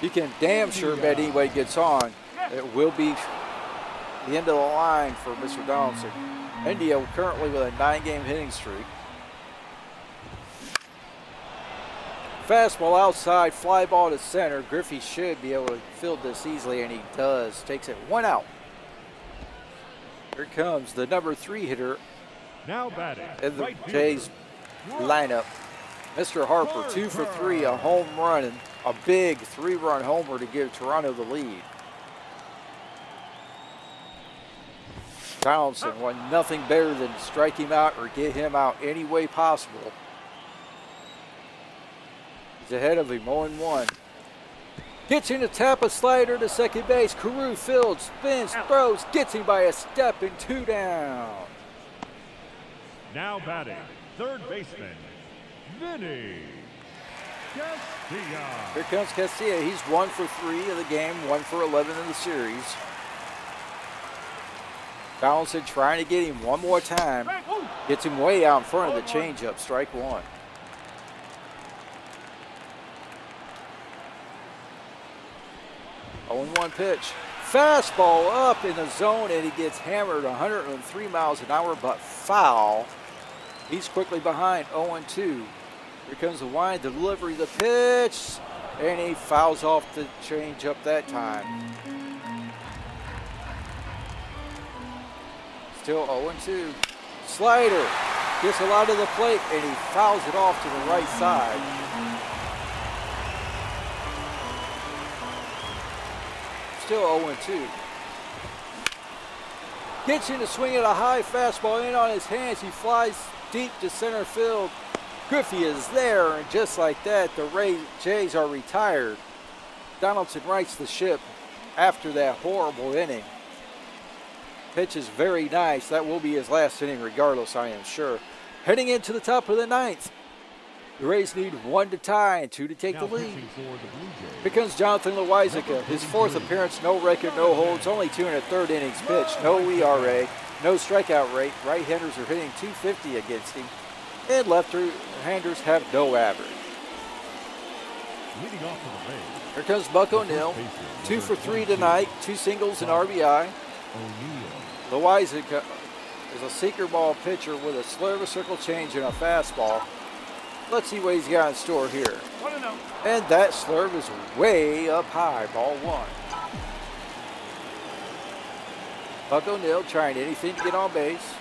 S1: You can damn sure bet anybody gets on, it will be the end of the line for Mr. Donaldson. India currently with a 9-game hitting streak. Fastball outside, fly ball to center. Griffey should be able to field this easily, and he does. Takes it 1 out. Here comes the number 3 hitter
S2: Now batting.
S1: in the
S2: right fielder,
S1: Jays lineup. Mr. Harper, 2 for 3, a home run, and a big 3-run homer to give Toronto the lead. Donaldson want nothing better than to strike him out or get him out any way possible. He's ahead of him, 0-1. Gets in to tap a slider to second base. Carew fields, spins, throws, gets him by a step, and 2 down.
S2: Now batting, third baseman, Vinny Castilla.
S1: Here comes Castilla. He's 1 for 3 of the game, 1 for 11 in the series. Donaldson trying to get him one more time. Gets him way out in front of the changeup, strike 1. On 1 pitch. Fastball up in the zone, and he gets hammered 103 miles an hour, but foul. He's quickly behind, 0-2. Here comes the wind, the delivery, the pitch, and he fouls off the changeup that time. Still 0-2. Slider gets a lot of the plate, and he fouls it off to the right side. Still 0-2. Gets in to swing at a high fastball in on his hands. He flies deep to center field. Griffey is there, and just like that, the Jays are retired. Donaldson rights the ship after that horrible inning. Pitch is very nice. That will be his last inning regardless, I am sure. Heading into the top of the 9th. The Rays need 1 to tie and 2 to take the lead. Here comes Jonathan Loizaga. His 4th appearance, no record, no holds, only 2 1/3 innings pitched, no ERA, no strikeout rate. Right-handers are hitting .250 against him, and left-handers have no average.
S2: Leading off for the Rays.
S1: Here comes Buck O'Neill, 2 for 3 tonight, 2 singles and RBI. Loizaga is a sinker ball pitcher with a slurve, a circle change, and a fastball. Let's see what he's got in store here. And that slurve is way up high, ball 1. Buck O'Neill trying anything to get on base.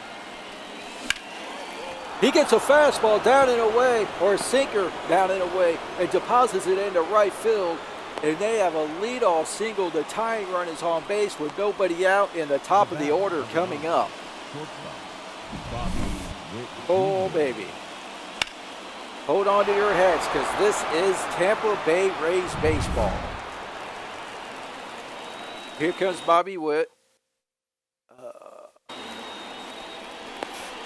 S1: He gets a fastball down and away, or a sinker down and away, and deposits it into right field. And they have a leadoff single. The tying run is on base with nobody out, in the top of the order coming up. Oh, baby. Hold on to your hats, because this is Tampa Bay Rays baseball. Here comes Bobby Witt.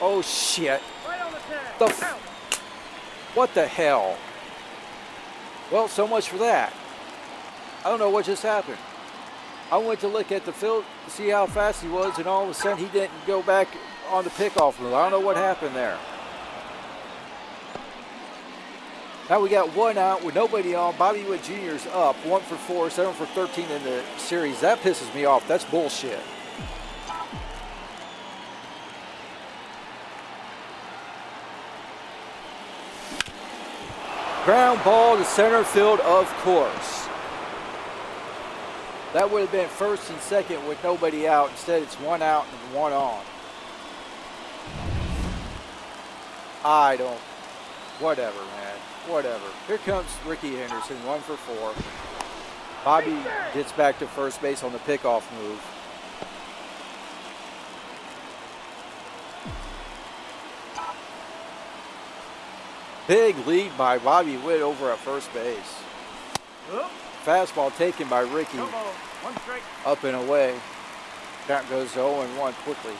S1: Oh, shit. What the hell? Well, so much for that. I don't know what just happened. I went to look at the field to see how fast he was, and all of a sudden he didn't go back on the pickoff move. I don't know what happened there. Now we got 1 out with nobody on. Bobby Witt Jr.'s up, 1 for 4, 7 for 13 in the series. That pisses me off. That's bullshit. Ground ball to center field, of course. That would have been first and second with nobody out. Instead, it's 1 out and 1 on. Whatever, man. Whatever. Here comes Ricky Henderson, 1 for 4. Bobby gets back to first base on the pickoff move. Big lead by Bobby Witt over at first base. fastball taken by Ricky.
S3: No ball. One strike.
S1: Up and away. Count goes to 0-1 quickly.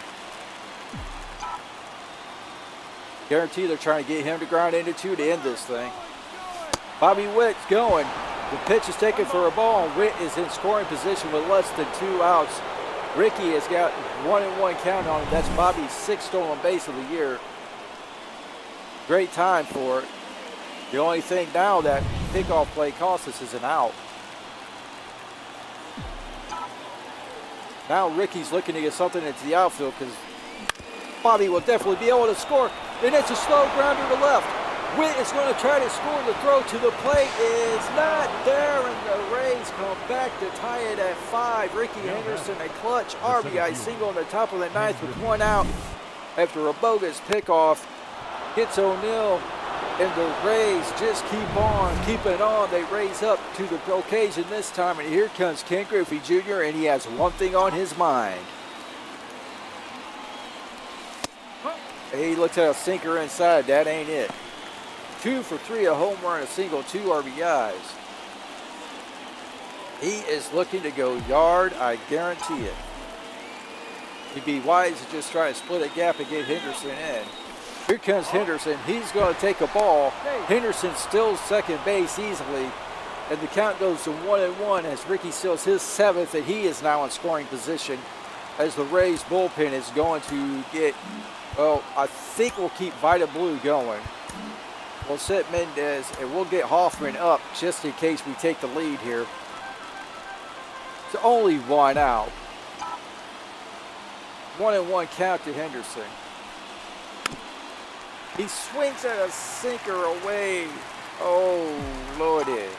S1: Guarantee they're trying to get him to ground into 2 to end this thing. Bobby Witt's going. The pitch is taken for a ball. Witt is in scoring position with less than 2 outs. Ricky has got 1-1 count on him. That's Bobby's 6th stolen base of the year. Great time for it. The only thing now that pickoff play costs us is an out. Now Ricky's looking to get something into the outfield because Bobby will definitely be able to score. And it's a slow grounder to left. Witt is going to try to score. The throw to the plate is not there, and the Rays come back to tie it at 5. Ricky Henderson, a clutch RBI single in the top of the 9th with 1 out after a bogus pickoff. Gets O'Neill, and the Rays just keep on keeping on. They raise up to the occasion this time, and here comes Ken Griffey Jr., and he has one thing on his mind. He looks at a sinker inside. That ain't it. 2 for 3, a home run, a single, 2 RBIs. He is looking to go yard, I guarantee it. He'd be wise to just try to split a gap and get Henderson in. Here comes Henderson. He's going to take a ball. Henderson steals second base easily, and the count goes to 1-1 as Ricky steals his 7th, and he is now in scoring position as the Rays bullpen is going to get, well, I think we'll keep Vita Blue going. We'll set Mendez, and we'll get Hoffman up just in case we take the lead here. It's only 1 out. 1-1 count to Henderson. He swings at a sinker away. Oh, Lordy.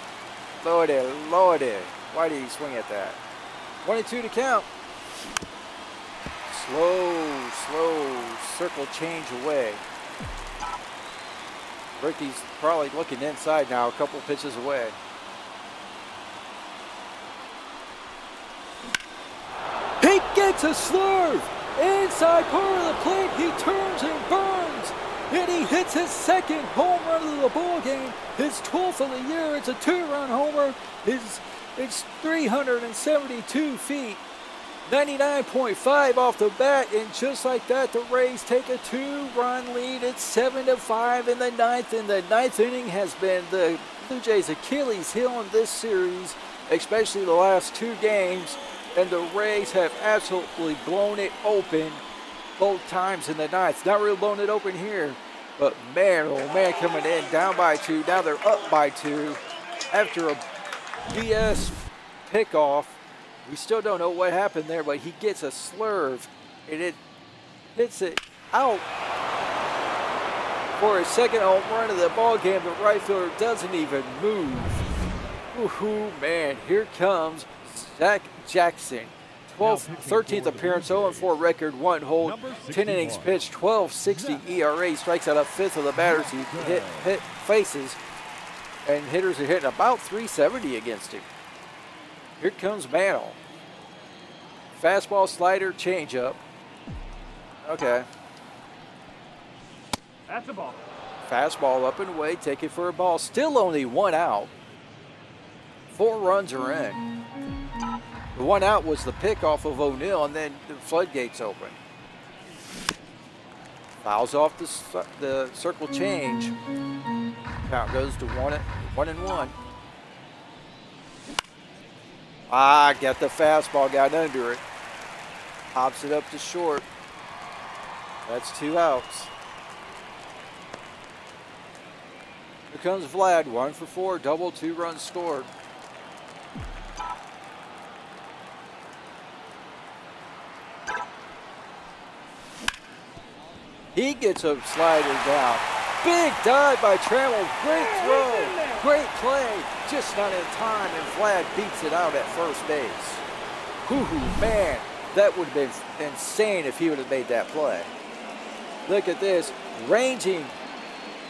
S1: Lordy, Lordy. Why did he swing at that? 1-2 to count. Slow circle change away. Ricky's probably looking inside now, a couple pitches away. He gets a slurve! Inside part of the plate, he turns and burns! And he hits his 2nd home run of the ball game, his 12th of the year. It's a 2-run homer. It's 372 feet. 99.5 off the bat, and just like that, the Rays take a 2-run lead. It's 7-5 in the 9th, and the 9th inning has been the Blue Jays' Achilles heel in this series, especially the last 2 games, and the Rays have absolutely blown it open both times in the 9th. Not really blown it open here, but man, oh man, coming in down by 2. Now they're up by 2 after a BS pickoff. We still don't know what happened there, but he gets a slurve, and it hits it out for his 2nd home run of the ball game. The right fielder doesn't even move. Ooh, man, here comes Zach Jackson. 13th appearance, 0-4 record, 1 hold, 10 innings pitched, 12.60 ERA. Strikes out a 5th of the batters he hit faces, and hitters are hitting about 370 against him. Here comes Mantle. Fastball, slider, changeup. Okay.
S3: That's a ball.
S1: Fastball up and away, taken for a ball. Still only 1 out. 4 runs are in. The 1 out was the pickoff of O'Neill, and then the floodgates open. Fouls off the circle change. Count goes to 1-1. Got the fastball, got under it. Pops it up to short. That's 2 outs. Here comes Vlad, 1 for 4, double, 2 runs scored. He gets a slider down. Big dive by Trammell. Great throw. Great play. Just not in time, and Vlad beats it out at first base. Man, that would have been insane if he would have made that play. Look at this. Ranging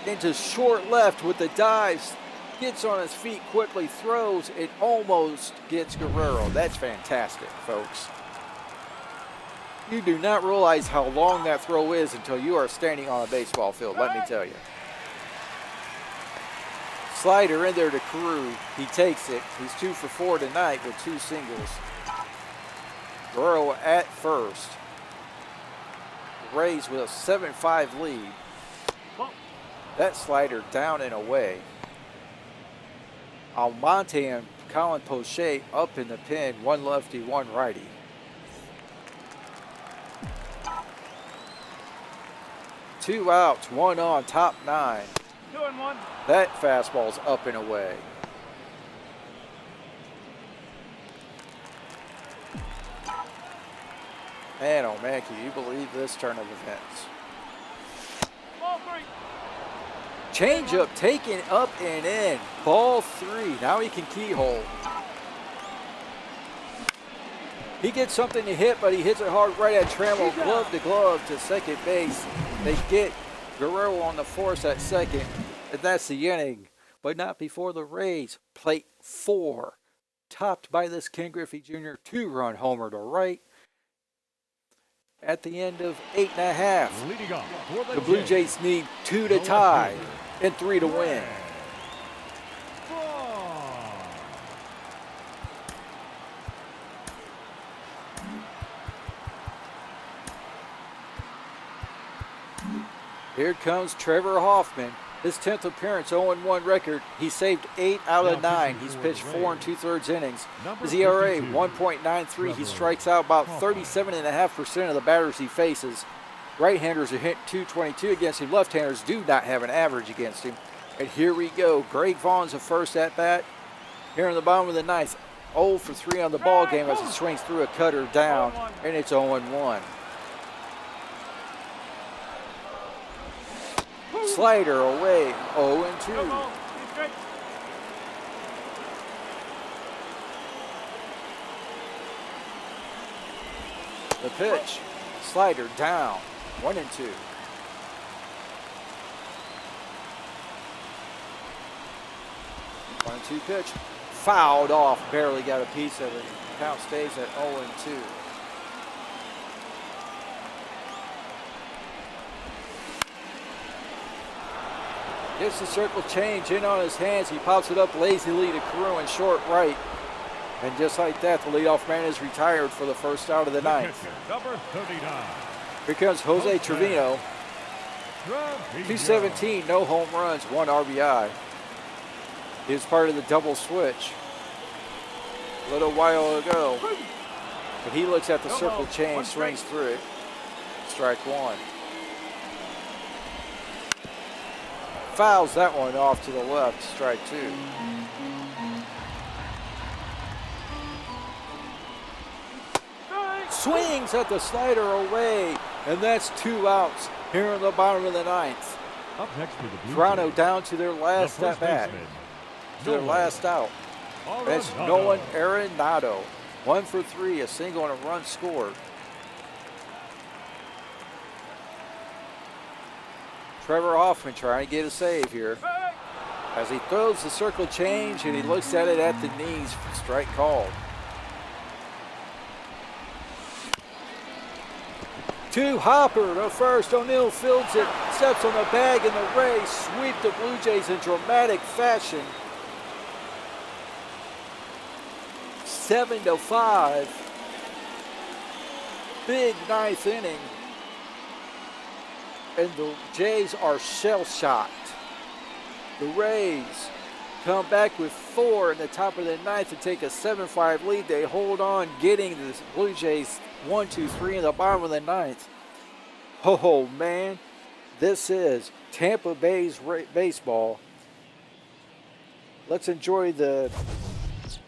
S1: into short left with the dives. Gets on his feet quickly, throws. It almost gets Guerrero. That's fantastic, folks. You do not realize how long that throw is until you are standing on a baseball field, let me tell you. Slider in there to Carew. He takes it. He's 2 for 4 tonight with 2 singles. Guerrero at first. The Rays with a 7-5 lead. That slider down and away. Almonte and Colin Poche up in the pen. 1 lefty, 1 righty. Two outs, 1 on, top 9.
S3: 2-1.
S1: That fastball's up and away. Man, oh man, can you believe this turn of events?
S3: Ball 3.
S1: Changeup taken up and in. Ball 3. Now he can keyhole. He gets something to hit, but he hits it hard right at Trammell. Glove to glove to second base. They get Guerrero on the force at second, and that's the inning. But not before the Rays. Plate 4. Topped by this Ken Griffey Jr. 2-run homer to right. At the end of 8.5.
S2: Leading off for
S1: The Blue Jays need 2 to tie and 3 to win. Here comes Trevor Hoffman. His 10th appearance, 0-1 record. He saved 8 out of 9. He's pitched 4 2/3 innings. His ERA, 1.93. He strikes out about 37.5% of the batters he faces. Right-handers are hit .222 against him. Left-handers do not have an average against him. And here we go. Greg Vaughn's the first at-bat. Here in the bottom of the ninth, 0 for 3 on the ball game as he swings through a cutter down, and it's 0-1. Slider away, 0-2. The pitch, slider down, 1-2. One-two pitch, fouled off, barely got a piece of it. Count stays at 0-2. Gets the circle change in on his hands. He pops it up lazily to Carew in short right. And just like that, the leadoff man is retired for the first out of the ninth.
S2: Number 39.
S1: Here comes Jose Trevino. 217, no home runs, 1 RBI. He was part of the double switch a little while ago. But he looks at the circle change, swings through it. Strike 1. Fouls that one off to the left, strike 2. Swings at the slider away, and that's 2 outs here in the bottom of the ninth.
S2: Up next for the Blue
S1: Toronto
S2: Jays,
S1: down to their last
S2: the first
S1: at-bat,
S2: baseman,
S1: to their last out. That's Nolan Arenado. 1 for 3, a single and a run scored. Trevor Hoffman trying to get a save here as he throws the circle change and he looks at it at the knees for strike called. 2 Hopper to first. O'Neill fields it, steps on the bag, and the Rays sweep the Blue Jays in dramatic fashion. 7-5. Big ninth inning. And the Jays are shell-shocked. The Rays come back with 4 in the top of the ninth to take a 7-5 lead. They hold on, getting the Blue Jays 1, 2, 3 in the bottom of the ninth. Oh, man. This is Tampa Bay's baseball. Let's enjoy the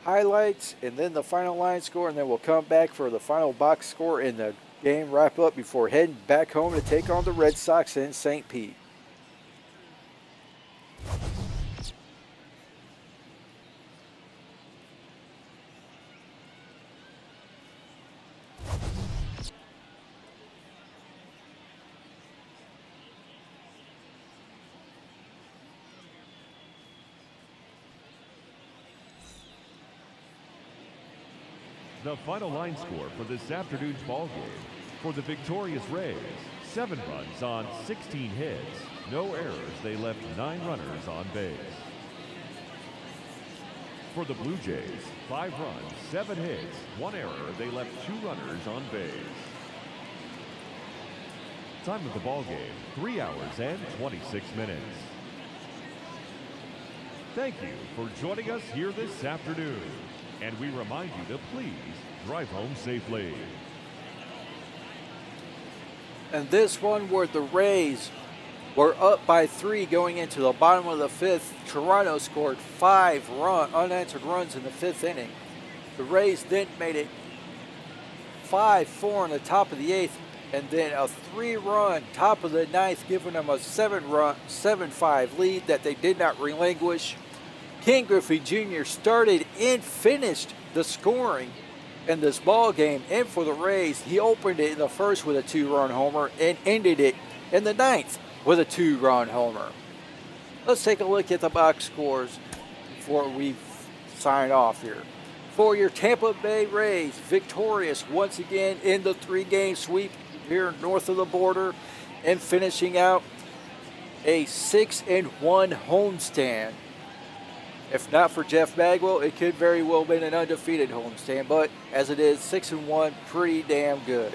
S1: highlights and then the final line score, and then we'll come back for the final box score and the game wrap up before heading back home to take on the Red Sox in St. Pete.
S2: The final line score for this afternoon's ball game. For the victorious Rays, 7 runs on 16 hits. No errors. They left 9 runners on base. For the Blue Jays, 5 runs, 7 hits, 1 error. They left 2 runners on base. Time of the ball game, 3 hours and 26 minutes. Thank you for joining us here this afternoon. And we remind you to please drive home safely.
S1: And this one where the Rays were up by 3 going into the bottom of the 5th. Toronto scored 5 unanswered runs in the 5th inning. The Rays then made it 5-4 in the top of the 8th, and then a 3-run top of the 9th, giving them a 7-5 lead that they did not relinquish. Ken Griffey Jr. started and finished the scoring in this ball game, and for the Rays, he opened it in the 1st with a 2-run homer and ended it in the 9th with a 2-run homer. Let's take a look at the box scores before we sign off here. For your Tampa Bay Rays, victorious once again in the 3-game sweep here north of the border, and finishing out a 6-1 homestand. If not for Jeff Bagwell, it could very well have been an undefeated homestand, but as it is, 6-1, pretty damn good.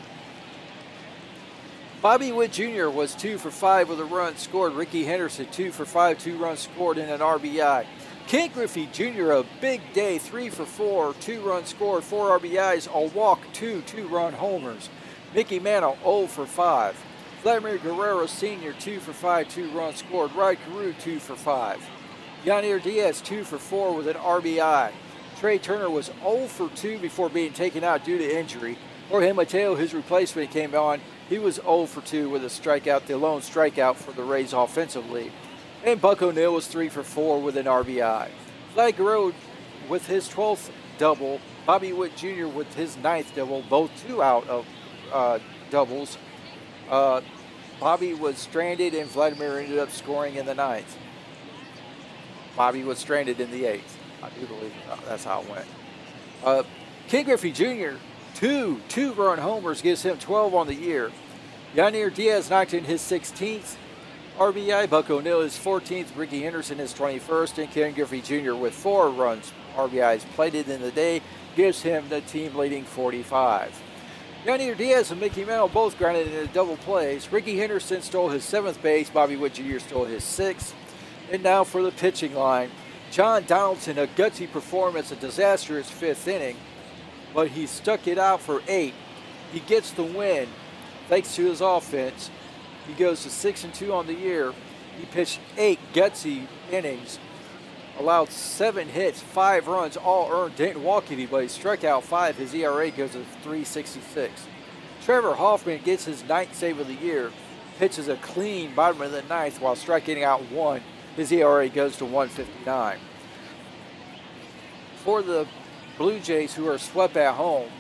S1: Bobby Witt Jr. was 2 for 5 with a run scored. Ricky Henderson 2 for 5, 2 runs scored and an RBI. Ken Griffey Jr. a big day, 3 for 4, 2 runs scored, 4 RBIs, a walk, 2 2-run homers. Mickey Mantle 0 for 5. Vladimir Guerrero Sr. 2 for 5, 2 runs scored. Rod Carew 2 for 5. Yanier Diaz 2 for 4 with an RBI. Trey Turner was 0 for 2 before being taken out due to injury. Jorge Mateo, his replacement, came on. He was 0 for 2 with a strikeout, the lone strikeout for the Rays offensively. And Buck O'Neil was 3 for 4 with an RBI. Vlad Guerrero with his 12th double. Bobby Witt Jr. with his 9th double, both 2 out of doubles. Bobby was stranded and Vladimir ended up scoring in the 9th. Bobby was stranded in the 8th. I do believe that's how it went. Ken Griffey Jr., 2 2-run homers, gives him 12 on the year. Yanier Diaz knocked in his 16th RBI. Buck O'Neil his 14th. Ricky Henderson his 21st. And Ken Griffey Jr. with 4 runs RBIs plated in the day gives him the team-leading 45. Yanier Diaz and Mickey Mantle both grounded into double plays. Ricky Henderson stole his 7th base. Bobby Witt Jr. stole his 6th. And now for the pitching line. John Donaldson, a gutsy performance, a disastrous 5th inning, but he stuck it out for 8. He gets the win thanks to his offense. He goes to 6-2 on the year. He pitched 8 gutsy innings, allowed 7 hits, 5 runs, all earned, didn't walk anybody, struck out 5. His ERA goes to 3.66. Trevor Hoffman gets his 9th save of the year, pitches a clean bottom of the 9th while striking out 1. His ERA goes to 1.59. For the Blue Jays, who are swept at home,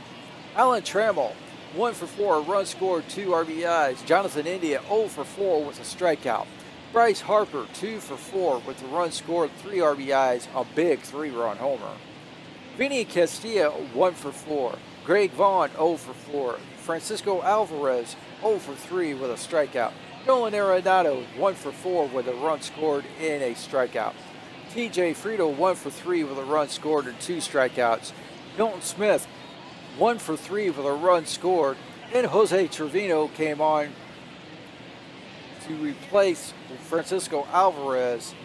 S1: Alan Trammell, 1 for 4, a run scored, 2 RBIs. Jonathan India, 0 for 4 with a strikeout. Bryce Harper, 2 for 4 with a run scored, 3 RBIs, a big 3-run homer. Vinny Castilla, 1 for 4. Greg Vaughn, 0 for 4. Francisco Alvarez, 0 for 3 with a strikeout. Nolan Arenado, 1 for 4 with a run scored and a strikeout. TJ Friedel, 1 for 3 with a run scored and 2 strikeouts. Milton Smith, 1 for 3 with a run scored. And Jose Trevino came on to replace Francisco Alvarez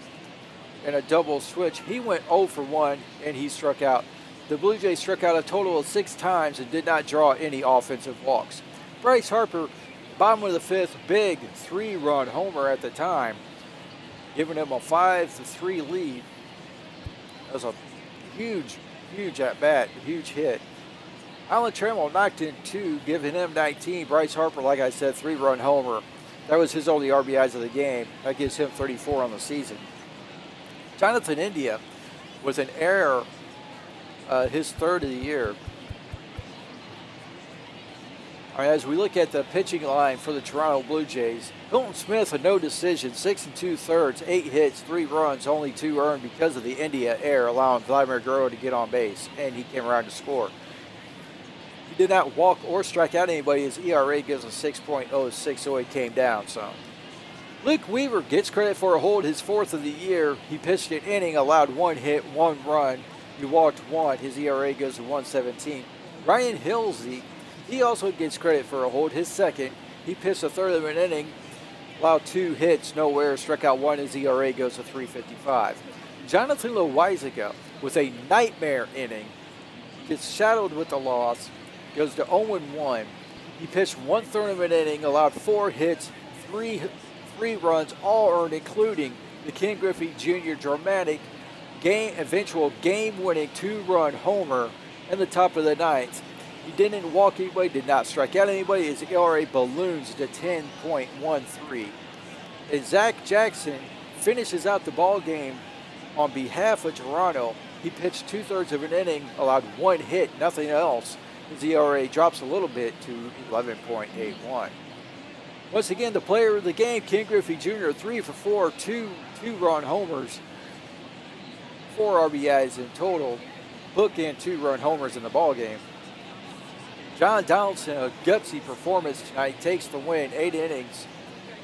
S1: in a double switch. He went 0 for 1 and he struck out. The Blue Jays struck out a total of 6 times and did not draw any offensive walks. Bryce Harper, bottom of the 5th, big 3-run homer at the time, giving him a 5-3 lead. That was a huge at-bat, huge hit. Alan Trammell knocked in 2, giving him 19. Bryce Harper, like I said, 3-run homer. That was his only RBIs of the game. That gives him 34 on the season. Jonathan India with an error, his 3rd of the year. All right, as we look at the pitching line for the Toronto Blue Jays, Milton Smith, a no decision, 6 2/3, 8 hits, 3 runs, only 2 earned because of the India error, allowing Vladimir Guerrero to get on base, and he came around to score. He did not walk or strike out anybody. His ERA gives a 6.06, so he came down some. Luke Weaver gets credit for a hold, his 4th of the year. He pitched an inning, allowed 1 hit, 1 run. He walked 1. His ERA goes to 1.17. Ryan Hilsey, he also gets credit for a hold. His second. He pitched a third of an inning, allowed 2 hits, no errors, struck out 1. His ERA goes to 3.55. Jonathan Loizaga with a nightmare inning, gets shadowed with the loss, goes to 0-1. He pitched 1/3 of an inning, allowed 4 hits, three runs, all earned, including the Ken Griffey Jr. dramatic eventual game-winning 2-run homer in the top of the ninth. He didn't walk anybody, did not strike out anybody. His ERA balloons to 10.13. And Zach Jackson finishes out the ball game on behalf of Toronto. He pitched 2/3 of an inning, allowed 1 hit, nothing else. His ERA drops a little bit to 11.81. Once again, the player of the game, Ken Griffey Jr., 3 for 4, two-run homers, 4 RBIs in total, bookend 2-run homers in the ball game. John Donaldson, a gutsy performance tonight, takes the win, 8 innings,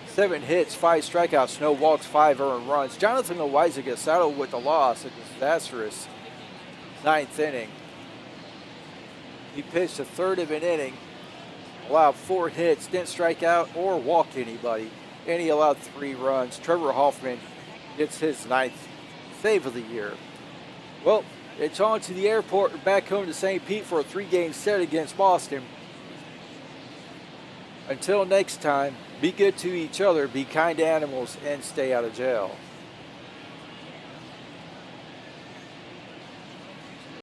S1: 7 hits, 5 strikeouts, no walks, 5 earned runs. Jonathan Loizaga saddled with the loss, a disastrous 9th inning. He pitched a third of an inning, allowed 4 hits, didn't strike out or walk anybody, and he allowed 3 runs. Trevor Hoffman gets his 9th save of the year. Well, it's on to the airport and back home to St. Pete for a 3-game set against Boston. Until next time, be good to each other, be kind to animals, and stay out of jail.